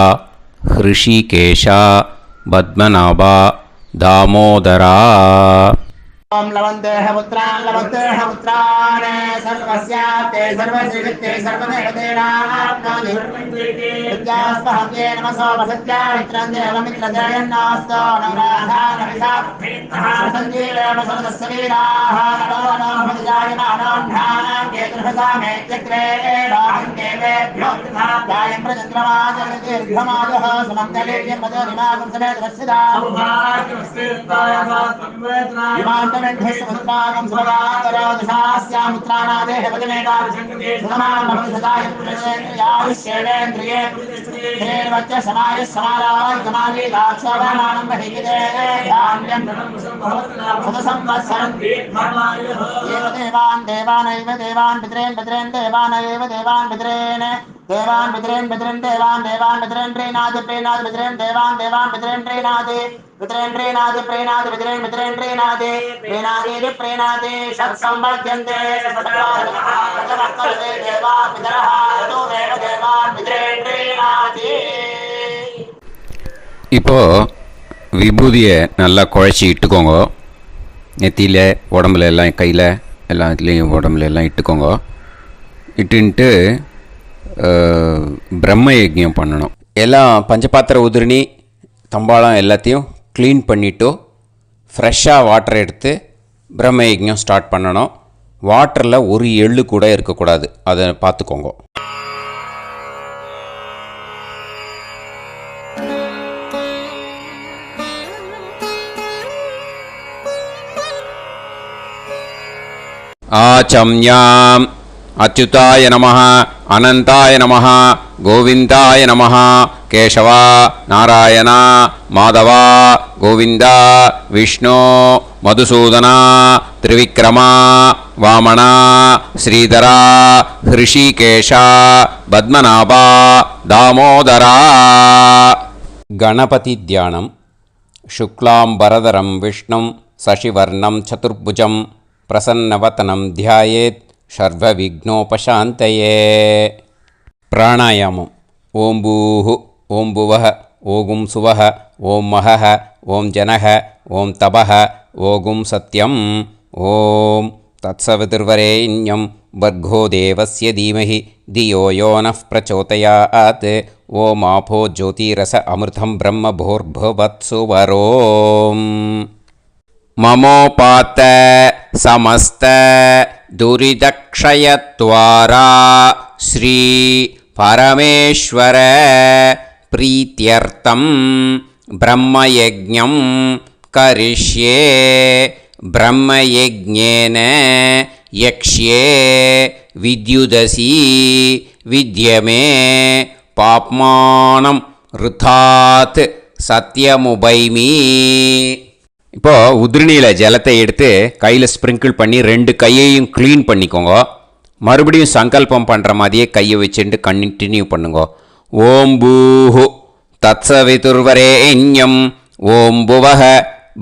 ஹிருஷிகேஷா பத்மநாபா தாமோதரா. ओम लवन्तेह पुत्रान् लवन्तेह पुत्रान् सर्वस्याते सर्वश्रीवित्ते सर्वदेवतेनाप्नोति विद्यास्पहते नमसो वसत्या मित्रं देवमित्रजयन्नास्तो नवराधानविषा सञ्जीवेम सर्वस्य वीराः नमो नमः जायमानोऽन्धानां केतुर्भसामे चक्रे राहं देवेभ्यो गायं प्रचन्द्रमाजगदीर्घमाजः सुमङ्गलेयं पदोनिमागं समेत वत्सिदा समुद्रागं सुभगाकरोदशास्यामुत्राणादेह वदनेकाभिषङ्कृते सुमानमभिसदायुष्येवेन्द्रिये धेर्वच्च समायः समाराय कमाली दाक्षावानानं महिगिते धान्यं सदसंवत्सरं एव देवानैव देवान् पितॄन् देवानैव देवान् पितॄन् देवान् पितॄन् देवान् पितॄन् प्रीणाति पितॄन् देवान् पितॄन् प्रीणाति पितॄन् प्रीणाति प्रीणाति षट्संवर्ध्यन्ते देवा पितरः ततोमेव देवान् पितॄन् प्रीणाति. இப்போது விபூதியை நல்லா குழச்சி இட்டுக்கோங்க. நெத்தியில் உடம்புல எல்லாம் கையில் எல்லாத்துலேயும் உடம்புல எல்லாம் இட்டுக்கோங்க. இட்டுன்ட்டு பிரம்ம யஜ்ஞம் பண்ணணும். எல்லாம் பஞ்சபாத்திர உதிரணி தம்பாளம் எல்லாத்தையும் க்ளீன் பண்ணிவிட்டு ஃப்ரெஷ்ஷாக வாட்டர் எடுத்து பிரம்ம யஜ்ஞம் ஸ்டார்ட் பண்ணணும். வாட்டரில் ஒரு எள்ளு கூட இருக்கக்கூடாது. அதை பார்த்துக்கோங்க. ஆச்சம்யாம் அச்சுதாய நமஹ அனந்தாய நமஹ கோவிந்தாய நமஹ கேசவா நாராயணா மாதவா கோவிந்தா விஷ்ணு மதுசூதனா திரிவிக்ரமா வாமனா ஸ்ரீதரா ஹிருஷிகேஷா பத்மநாபா தாமோதரா. கணபதி தியானம். சுக்லாம்பரதரம் விஷ்ணும் சசிவர்ணம் சதுர்புஜம் பிரசன்னவதனம் தியாயேத் சர்வவிக்னோபசாந்தயே. பிராணாயாமம். ஓம் பூஹு ஓம் புவஹ ஓகும் சுவஹ ஓம் மஹஹ ஓம் ஜனஹ ஓம் தபஹ ஓகும் சத்யம். ஓம் தத்சவிதுர்வரேண்யம் வர்கோ தேவஸ்ய தீமஹி தியோ யோ நः பிரச்சோதயாத். ஓம் ஆபோ ஜோதிரஸ அமிர்தம் பிரம்ம பூர்புவத்சு வரோம். மமோபாத்த சமஸ்த துரிதக்ஷயத்வாரா ஸ்ரீ பரமேஸ்வர பிரீத்யர்த்தம் பிரம்மயஜ்ஞம் கரிஷ்யே. பிரம்மயஜ்ஞேன யக்ஷ்யே வித்யுதசி வித்யமே பாப்மானம் ருதாத் சத்யமுபைமி. இப்போது உதிரணியில் ஜலத்தை எடுத்து கையில் ஸ்ப்ரிங்கிள் பண்ணி 2 கையையும் க்ளீன் பண்ணிக்கோங்க. மறுபடியும் சங்கல்பம் பண்ணுற மாதிரியே கையை வச்சுட்டு கண்டினியூ பண்ணுங்க. ஓம் பூஹு தத்சவிதுர்வரேண்யம் ஓம் புவஹ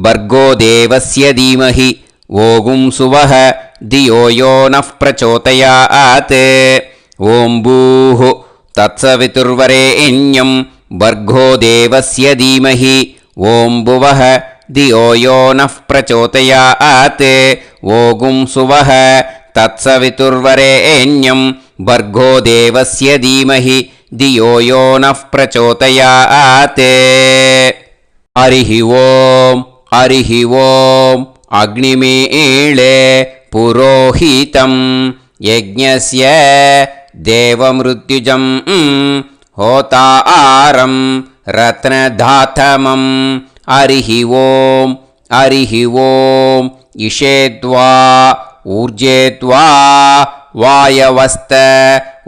பர்கோ தேவஸ்ய தீமஹி ஓகும் சுவஹ தியோ யோ நஃப் பிரச்சோதயாத். ஓம் பூஹு தத்சவிதுர்வரேண்யம் பர்கோ தேவஸ்ய தீமஹி ஓம் புவஹ தியோ யோ நஃப் பிரச்சோதயாத். ஓகும் சுவஹ தத்சவிதுர்வரேண்யம் பர்கோ தேவஸ்ய தீமஹி தியோ யோ நஃப் பிரச்சோதயாத். ஹரிஹி ஓம் ஹரிஹி ஓம் அக்னிமீளே புரோஹிதம் யஜ்ஞஸ்ய தேவமிருத்யுஜம் ஹோதாரம் ரத்னதாத்தமம். ஹரிஹி ஓம் ஹரிஹி ஓம் இஷேத்வா ஊர்ஜேத்வா வாயவஸ்த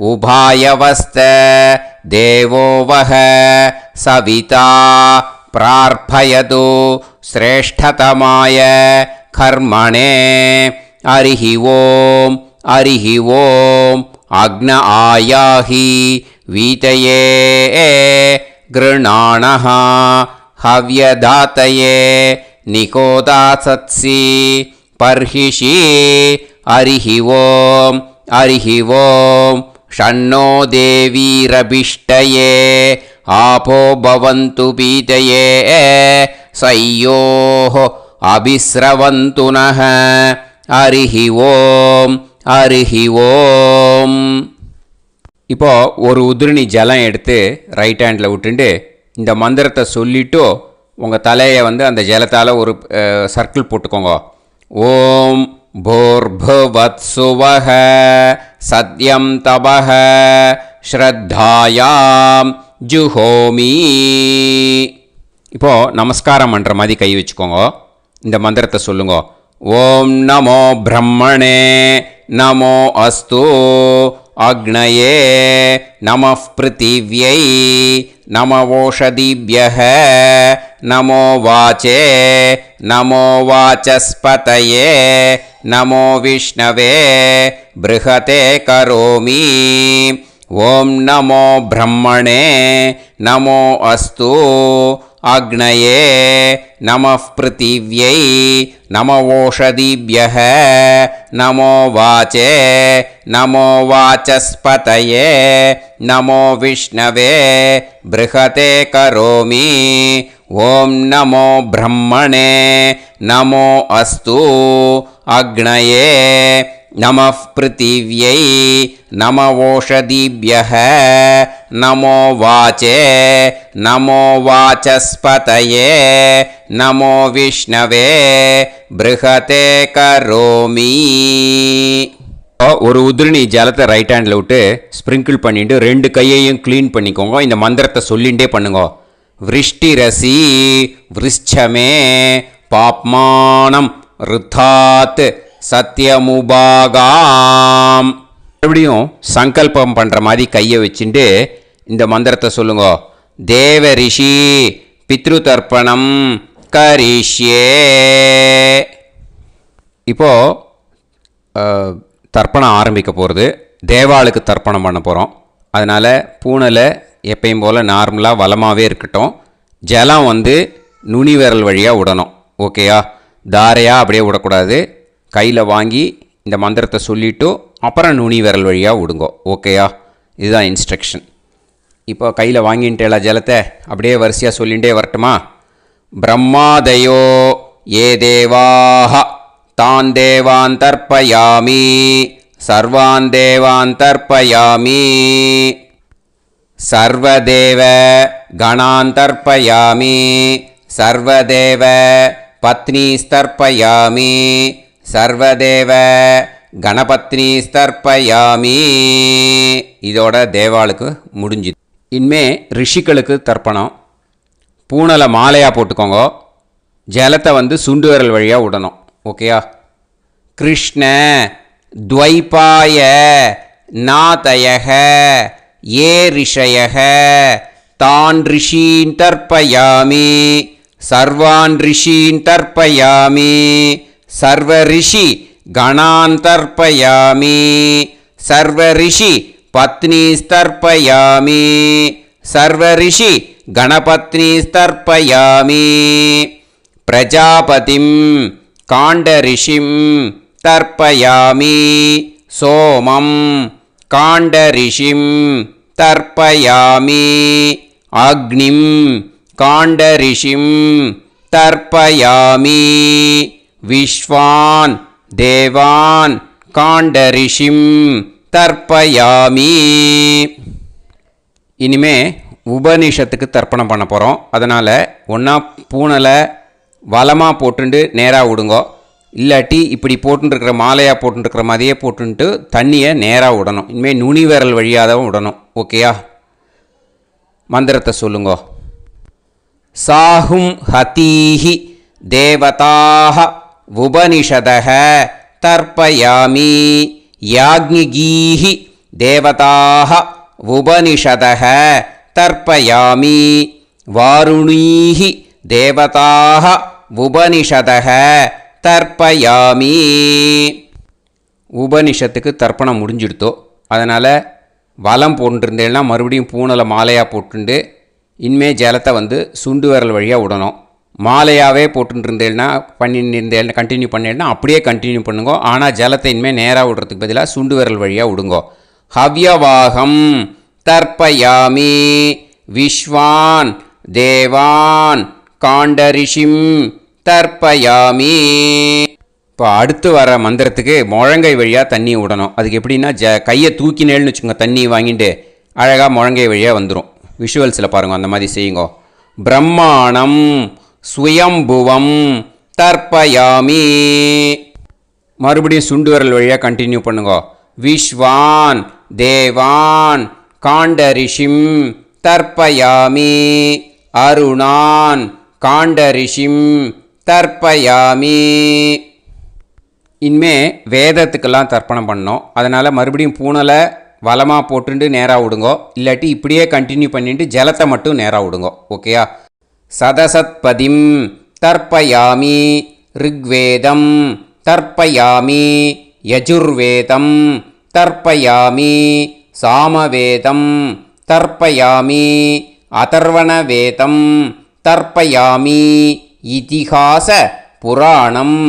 உபாயவஸ்த தேவோ வஹ சவிதா பிரார்ப்பயது ஸ்ரேஷ்டதமாய கர்மணே. ஹரிஹி ஓம் ஹரிஹி ஓம் அக்ன ஆயாஹி வீதயே கிருணாணஹ ஹவ்யதாத்தயே நிகோதாசத்சி பர்ஹிஷி. ஹரிஹி ஓம் ஹரிஹி ஓம் ஷன்னோ தேவீரபிஷ்டயே ஆபோ பவந்து பீதயே சய்யோஹ அபிஸ்ரவந்து நஹ. ஹரிஹி ஓம் ஹரிஹி ஓம். இப்போ ஒரு உதிரணி ஜலம் எடுத்து ரைட் ஹேண்டில் விட்டுண்டு இந்த மந்திரத்தை சொல்லிவிட்டு உங்கள் தலையை வந்து அந்த ஜலத்தால் ஒரு சர்க்கிள் போட்டுக்கோங்க. ஓம் भूर्भुवत्सुवः सत्यं तपः ஸ்ரத்தாயாம் ஜுஹோமி. இப்போது நமஸ்காரம் பண்ணுற மாதிரி கை வச்சுக்கோங்க. இந்த மந்திரத்தை சொல்லுங்க. ஓம் நமோ பிரம்மணே நமோ அஸ்து அக்னயே நமः பிருத்திவ்யை நமவோஷதிभ्यः நமோ வாச்சே நமோ வாசஸ்பதயே நமோ விஷ்ணவே ப்ருஹதே கரோமி. ஓம் நமோ பிரம்மணே நமோ அஸ்து அக்னயே நமः பிருத்திவ்யை நமவோஷதிभ्यः நமோ வாச்சே நமோ வாசஸ்பதயே நமோ விஷ்ணவே ப்ருஹதே கரோமி. ஓம் நமோ பிரம்மணே நமோ அஸ்து அக்னயே நமः பிருத்திவ்யை நமவோஷதிभ्यः நமோ வாச்சே நமோ வாசஸ்பதயே நமோ விஷ்ணவே ப்ருஹதே கரோமி. ஒரு உதிரணி ஜலத்தை ரைட் ஹேண்டில் விட்டு ஸ்ப்ரிங்கிள் பண்ணிட்டு ரெண்டு கையையும் க்ளீன் பண்ணிக்கோங்க. இந்த மந்திரத்தை சொல்லிகிட்டே பண்ணுங்க. விருஷ்டிரசி விருஷ்சமே பாப்மானம் ருத்தாத் சத்யமுபாகாம். மறுபடியும் சங்கல்பம் பண்ணுற மாதிரி கையை வச்சுட்டு இந்த மந்திரத்தை சொல்லுங்க. தேவ ரிஷி பித்ரு தர்ப்பணம் கரிஷ்யே. இப்போது தர்ப்பணம் ஆரம்பிக்க போகிறது. தேவாளுக்கு தர்ப்பணம் பண்ண போகிறோம். அதனால் பூனையில் எப்பயும் போல் நார்மலாக வளமாகவே இருக்கட்டும். ஜலம் வந்து நுனி விரல் வழியாக விடணும். ஓகேயா? தாரையாக அப்படியே விடக்கூடாது. கையில் வாங்கி இந்த மந்திரத்தை சொல்லிவிட்டு அப்புறம் நுனி விரல் வழியாக விடுங்க. ஓகேயா? இதுதான் இன்ஸ்ட்ரக்ஷன். இப்போ கையில் வாங்கிட்டேல ஜலத்தை அப்படியே வரிசையாக சொல்லிகிட்டே வரட்டுமா? பிரம்மாதயோ ஏ தேவாஹ தான் தேவான் தர்ப்பயாமி சர்வான் தேவான் தர்ப்பயாமி சர்வதேவ கணான் தர்ப்பயாமி சர்வதேவ பத்னீஸ்தர்ப்பயாமி சர்வதேவ கணபத்னி ஸ்தர்ப்பயாமி. இதோட தேவாளுக்கு முடிஞ்சுது. இனிமே ரிஷிகளுக்கு தர்ப்பணம். பூனலை மாலையாக போட்டுக்கோங்க. ஜலத்தை வந்து சுண்டு விரல் வழியாக விடணும். ஓகேயா? கிருஷ்ண துவைபாய நாதயக ஏ ரிஷயக தான் ரிஷீன் தர்ப்பயாமி சர்வான் ரிஷீன் தர்ப்பயாமி சர்வ ரிஷி கணான் தர்ப்பயாமி सर्वऋषि पत्नीस्तर्पयामि सर्वऋषि गणपत्नीस्तर्पयामि प्रजापतिं काण्डऋषिं तर्पयामि सोमं काण्डऋषिं तर्पयामि अग्निं काण्डऋषिं तर्पयामि विश्वान् देवान् काण्डऋषिं तर्पयामि இனிமே உபனிஷத்துக்கு தர்ப்பணம் பண்ண போகிறோம். அதனால் ஒன்றா பூனலை வலமாக போட்டுண்டு நேராக விடுங்கோ, இல்லாட்டி இப்படி போட்டுருக்கிற மாலையாக போட்டுருக்கிற மாதிரியே போட்டுன்ட்டு தண்ணியை நேராக விடணும். இனிமேல் நுனி விரல் வழியாக தான் விடணும். ஓகேயா? மந்திரத்தை சொல்லுங்கோ. சாஹும் ஹதீஹி தேவதாக உபனிஷதக தர்ப்பயாமி யாக்ஞிகீஹி தேவதாக உபனிஷதக தர்ப்பயாமி வாருணீஹி தேவதாக உபனிஷதக தர்ப்பயாமி. உபனிஷத்துக்கு தர்ப்பணம் முடிஞ்சிடுத்தோ, அதனால் வலம் போட்டுருந்தேன்னா மறுபடியும் பூனலை மாலையாக போட்டுண்டு இனிமே ஜலத்தை வந்து சுண்டு விரல் வழியாக விடணும். மாலையாகவே போட்டுருந்தேன்னா பண்ணியிருந்தேன் கண்டினியூ பண்ணேன்னா அப்படியே கண்டினியூ பண்ணுங்கோ. ஆனால் ஜலத்தை இனிமேல் நேராக விடுறதுக்கு பதிலாக சுண்டு விரல் வழியாக விடுங்கோ. ஹவ்யவாகம் தர்ப்பயாமி விஸ்வான் தேவான் காண்டரிஷிம் தர்ப்பயாமி. இப்போ அடுத்து வர மந்திரத்துக்கு முழங்கை வழியாக தண்ணி விடணும். அதுக்கு எப்படின்னா கையை தூக்கினேன்னு வச்சுக்கோங்க, தண்ணி வாங்கிட்டு அழகாக முழங்கை வழியாக வந்துடும். விஷுவல்ஸில் பாருங்கள், அந்த மாதிரி செய்யுங்கோ. பிரம்மாணம் சுயம்புவம் தர்ப்பயாமி. மறுபடியும் சுண்டு விரல் வழியாக கண்டினியூ பண்ணுங்கோ. விஸ்வான் தேவான் காண்டரிஷிம் தர்ப்பயாமி அருணான் காண்டரிஷிம் தர்ப்பயாமி. இனிமே வேதத்துக்கெல்லாம் தர்ப்பணம் பண்ணோம். அதனால் மறுபடியும் பூனலை வலமாக போட்டுட்டு நேராக விடுங்கோ, இல்லாட்டி இப்படியே கண்டினியூ பண்ணிட்டு ஜலத்தை மட்டும் நேராக விடுங்கோ. ஓகேயா? சதசத்பதிம் தர்ப்பயாமி ரிக்வேதம் தர்ப்பயாமி யஜுர்வேதம் தர்ப்பயாமி சாமவேதம் தர்ப்பயாமி அதர்வணவேதம் தர்ப்பயாமி இதிஹாச புராணம்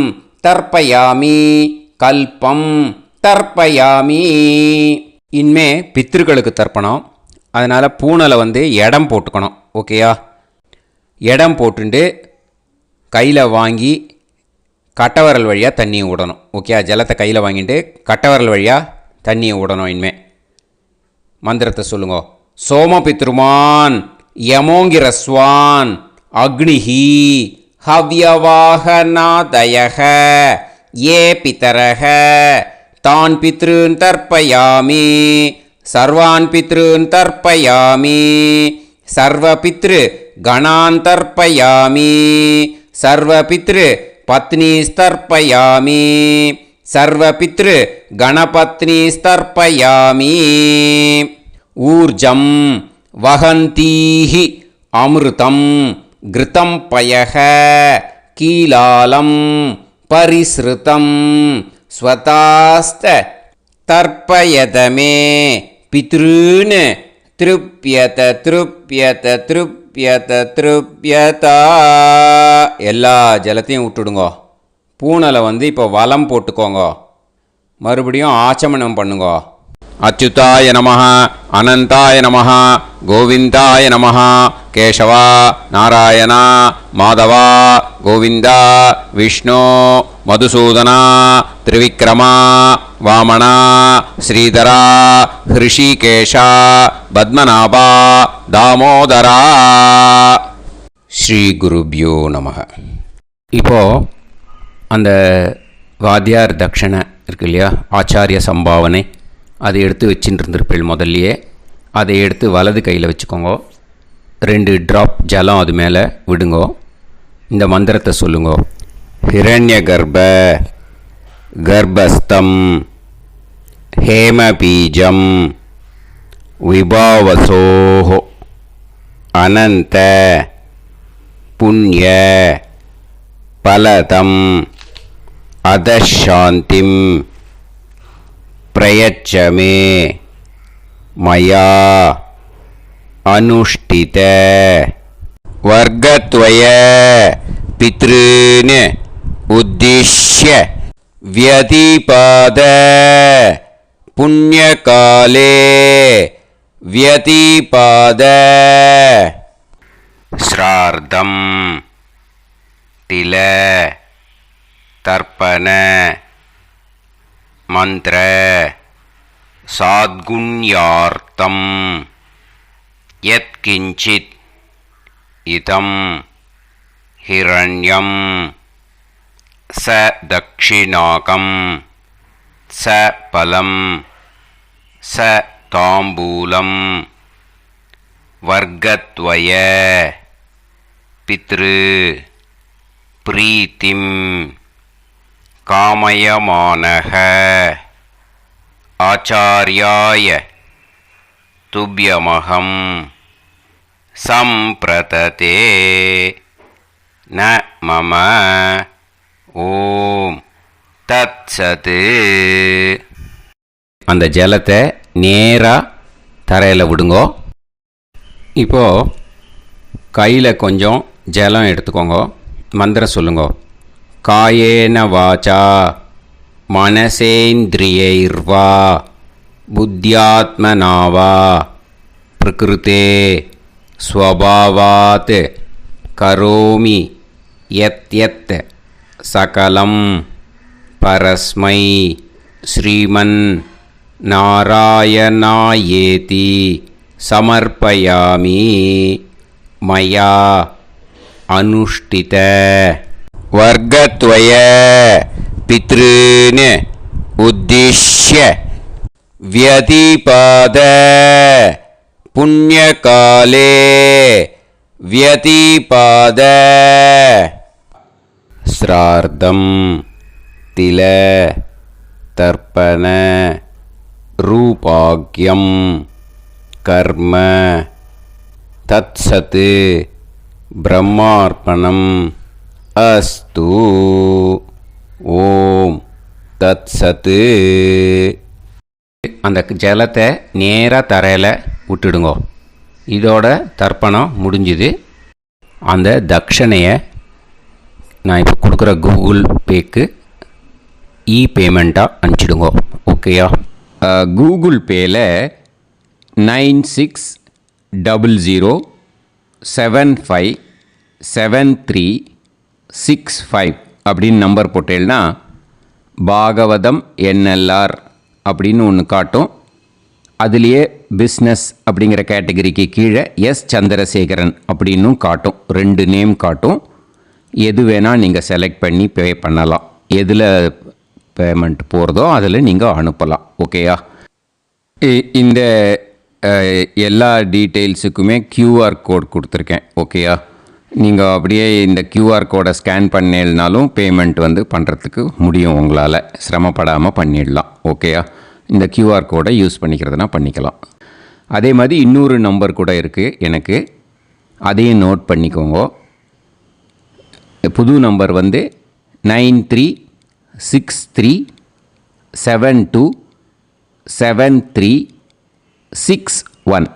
தர்ப்பயாமி கல்பம் தர்ப்பயாமி. இனிமே பித்ருக்களுக்கு தர்ப்பணம். அதனால் பூனலை வந்து இடம் போட்டுக்கணும். ஓகேயா? இடம் போட்டுண்டு கையில் வாங்கி கட்டவரல் வழியாக தண்ணியை விடணும். ஓகே? ஜலத்தை கையில் வாங்கிட்டு கட்டவரல் வழியாக தண்ணியை விடணும். இனிமே மந்திரத்தை சொல்லுங்க. சோமபித்ருமான் யமோங்கிரஸ்வான் அக்னிஹி ஹவ்யவாகநாதயக ஏ பிதரக தான் பித்ருன் தர்ப்பயாமி சர்வான் பித்ருன் தர்ப்பயாமி சர்வபித்ரு கணான் தர்ப்பயாமி சர்வபித்ரு பத்னிஸ்தர்ப்பயாமி சர்வபித்ரு கணபத்னிஸ்தர்ப்பயாமி. ஊர்ஜம் வஹந்தீஹி அமிர்தம் கிருதம் பயக கீலாலம் பரிஸ்ருதம் ஸ்வதாஸ்த தர்ப்பயதமே பித்ருன் திருப்யத திருப்யத திருப்யத திருப்யதா. எல்லா ஜலத்தையும் விட்டுடுங்கோ. பூனலை வந்து இப்போ வலம் போட்டுக்கோங்க. மறுபடியும் ஆச்சமனம் பண்ணுங்கோ. அச்சுதாய நமஹ அனந்தாய நமஹ கோவிந்தாய நமஹ கேசவா நாராயணா மாதவா கோவிந்தா விஷ்ணு மதுசூதனா திரிவிக்ரமா வாமனா ஸ்ரீதரா ஹிருஷிகேஷா பத்மநாபா தாமோதரா. ஸ்ரீ குருப்யோ நமஹ. இப்போது அந்த வாத்தியார் தட்சணை இருக்கு இல்லையா, ஆச்சாரிய சம்பாவனை, அதை எடுத்து வச்சுட்டு இருந்திருப்பேள் முதல்லையே. அதை எடுத்து வலது கையில் வச்சுக்கோங்க. 2 ட்ராப் ஜலம் அது மேலே விடுங்கோ. இந்த மந்திரத்தை சொல்லுங்கோ. ஹிரண்ய கர்ப்ப கர்ப்பஸ்தம் ஹேமபீஜம் விபாவசோஹோ அனந்த புண்ணிய பலதம் அதசாந்திம் प्रयच्छ मे मया अनुष्ठित वर्गत्वय पितॄन् उद्दिश्य व्यतिपाद पुण्यकाले व्यतिपाद श्रार्धं तिल तर्पण मंत्र साद्गुण्यार्थं यत्किंचित् इदं हिरण्यं स दक्षिणाकं स फलं स ताम्बूलं वर्गत्वय पितृ प्रीतिं कामयमानः आचार्याय तुभ्यमहं सम्प्रतते न मम ஓம் தத்சத். அந்த ஜலத்தை நேராக தரையில் விடுங்கோ. இப்போது கையில் கொஞ்சம் ஜலம் எடுத்துக்கோங்க. மந்திரம் சொல்லுங்க. காயேன வாச்சா மனசேந்திரியைர்வா புத்தியாத்மனாவா பிரகிருதே ஸ்வபாவாத் கரோமி யத் யத் சகலம் பரஸ்மை ஸ்ரீமன் நாராயணாயேதி சமர்ப்பயாமி மயா அனுஷ்டித வர்கத்வய பித்ருன் உத்திஷ்ய व्यतिपाद पुण्यकाले व्यतिपाद श्रार्धं तिल तर्पण रूपाग्यं कर्म तत्सत् ब्रह्मार्पणम् अस्तु. ஓம் தத்சத். அந்த ஜலத்தை நேராக தரையில் விட்டுடுங்கோ. இதோட தர்ப்பணம் முடிஞ்சுது. அந்த தட்சணையை நான் இப்போ கொடுக்குற கூகுள் பேக்கு பேமெண்ட்டாக அனுப்பிச்சிடுங்கோ. ஓகேயா? கூகுள் பேயில் 9600757365 அப்படின்னு நம்பர் போட்டேன்னா பாகவதம் NLR அப்படின்னு ஒன்று காட்டும். அதுலேயே பிஸ்னஸ் அப்படிங்கிற கேட்டகரிக்கு கீழே எஸ் சந்திரசேகரன் அப்படின்னும் காட்டும். 2 நேம் காட்டும். எது வேணால் நீங்கள் செலக்ட் பண்ணி பே பண்ணலாம். எதில் பேமெண்ட் போகிறதோ அதில் நீங்கள் அனுப்பலாம். ஓகேயா? இந்த எல்லா டீட்டெயில்ஸுக்குமே QR கோட் கொடுத்துருக்கேன். ஓகேயா? நீங்கள் அப்படியே இந்த QR கோடை ஸ்கேன் பண்ணேன்னாலும் பேமெண்ட் பண்ணுறதுக்கு முடியும். உங்களால் சிரமப்படாமல் பண்ணிடலாம். ஓகேயா? இந்த QR கோடை யூஸ் பண்ணிக்கிறதுனா பண்ணிக்கலாம். அதே மாதிரி இன்னொரு நம்பர் கூட இருக்குது எனக்கு. அதையும் நோட் பண்ணிக்கோங்க. புது நம்பர் 9363727361.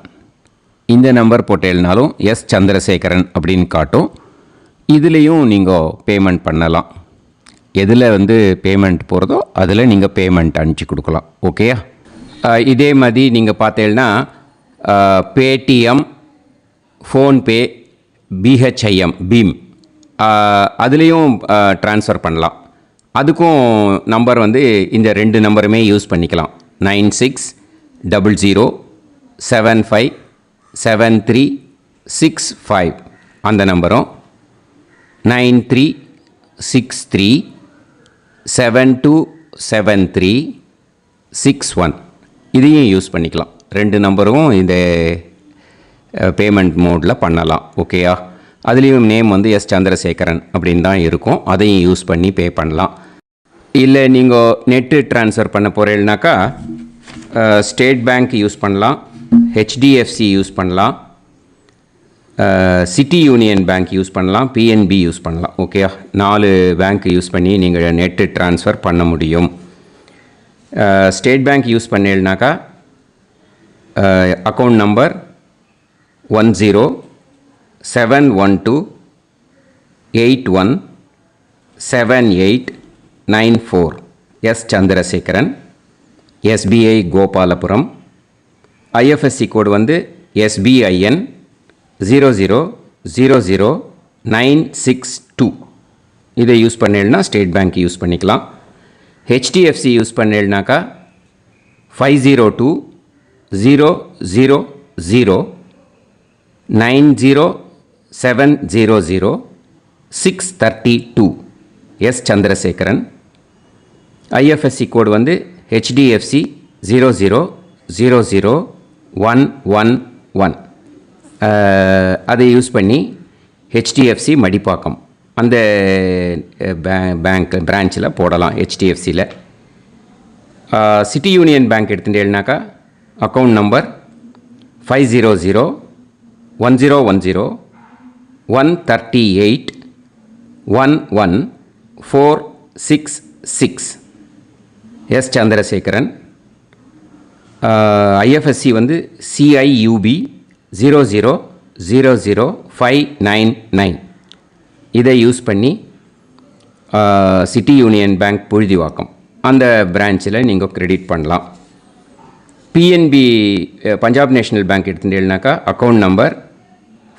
இந்த நம்பர் போட்டேல்னாலும் எஸ் சந்திரசேகரன் அப்படின்னு காட்டும். இதுலேயும் நீங்கள் பேமெண்ட் பண்ணலாம். எதில் பேமெண்ட் போகிறதோ அதில் நீங்கள் பேமெண்ட் அனுப்பிச்சி கொடுக்கலாம். ஓகேயா? இதே மாதிரி நீங்கள் பார்த்தேன்னா பேடிஎம், ஃபோன்பே, BHIM பீம் அதுலேயும் ட்ரான்ஸ்ஃபர் பண்ணலாம். அதுக்கும் நம்பர் இந்த 2 நம்பருமே யூஸ் பண்ணிக்கலாம். 9600757365 அந்த நம்பரும் 9363727361 இதையும் யூஸ் பண்ணிக்கலாம். 2 நம்பரும் இந்த பேமெண்ட் மோடில் பண்ணலாம். ஓகேயா? அதுலேயும் நேம் எஸ் சந்திரசேகரன் அப்படின்னு தான் இருக்கும். அதையும் யூஸ் பண்ணி பே பண்ணலாம். இல்லை நீங்கள் நெட்டு ட்ரான்ஸ்ஃபர் பண்ண போகிறீங்கனாக்கா ஸ்டேட் பேங்க் யூஸ் பண்ணலாம், HDFC யூஸ் பண்ணலாம், சிட்டி யூனியன் பேங்க் யூஸ் பண்ணலாம், PNB யூஸ் பண்ணலாம். ஓகேயா? 4 பேங்க் யூஸ் பண்ணி நீங்கள் நெட்டு ட்ரான்ஸ்ஃபர் பண்ண முடியும். ஸ்டேட் பேங்க் யூஸ் பண்ணேன்னாக்கா account number 1071281789 S Chandrasekaran, SBI Gopalapuram. IFSC code வந்து SBIN 0000962. இதை யூஸ் பண்ணேன்னா ஸ்டேட் பேங்க் யூஸ் பண்ணிக்கலாம். HDFC யூஸ் பண்ணேன்னாக்கா 5020090700 எஸ் சந்திரசேகரன். ஐஎஃப்எஸ்சி கோடு வந்து HDFC 0000111. அதை யூஸ் பண்ணி HDFC மடிப்பாக்கம் அந்த பேங்க் பிரான்ச்சில் போடலாம். HDFCயில் சிட்டி யூனியன் பேங்க் எடுத்துட்டேன்னாக்கா account number 500101381146 S Chandrasekaran. IFSC வந்து CIUB 0000599. இதை யூஸ் பண்ணி சிட்டி யூனியன் பேங்க் புழுதிவாக்கம் அந்த பிரான்ச்சில் நீங்கள் கிரெடிட் பண்ணலாம். PNB பஞ்சாப் நேஷ்னல் பேங்க் எடுத்துட்டேன்னாக்கா account number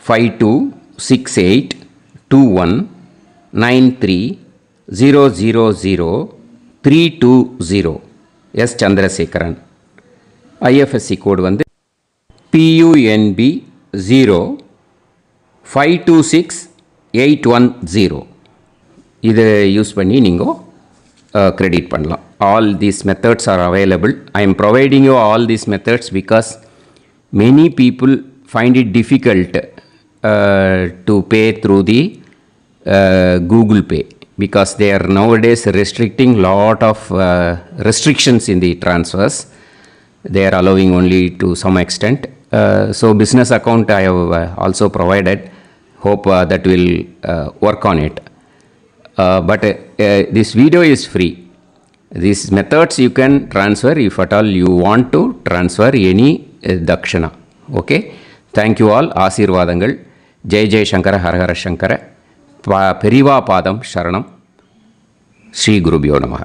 52682193000320 S Chandrasekaran. IFSC code வந்து PUNB 0526810. இதை யூஸ் பண்ணி நீங்கள் கிரெடிட் பண்ணலாம். All these methods are available. I am providing you all these methods because many people find it difficult to pay through the Google Pay because they are nowadays restricting lot of restrictions in the transfers. They are allowing only to some extent. So business account I have also provided. Hope that will work on it. But this video is free. These methods you can transfer if at all you want to transfer any dakshana. Okay. Thank you all. ஆசீர்வாதங்கள். ஜெய் ஜெய் சங்கர ஹரஹர சங்கர. பெரிவா பாதம் சரணம். ஸ்ரீ குருபியோ நமஹ.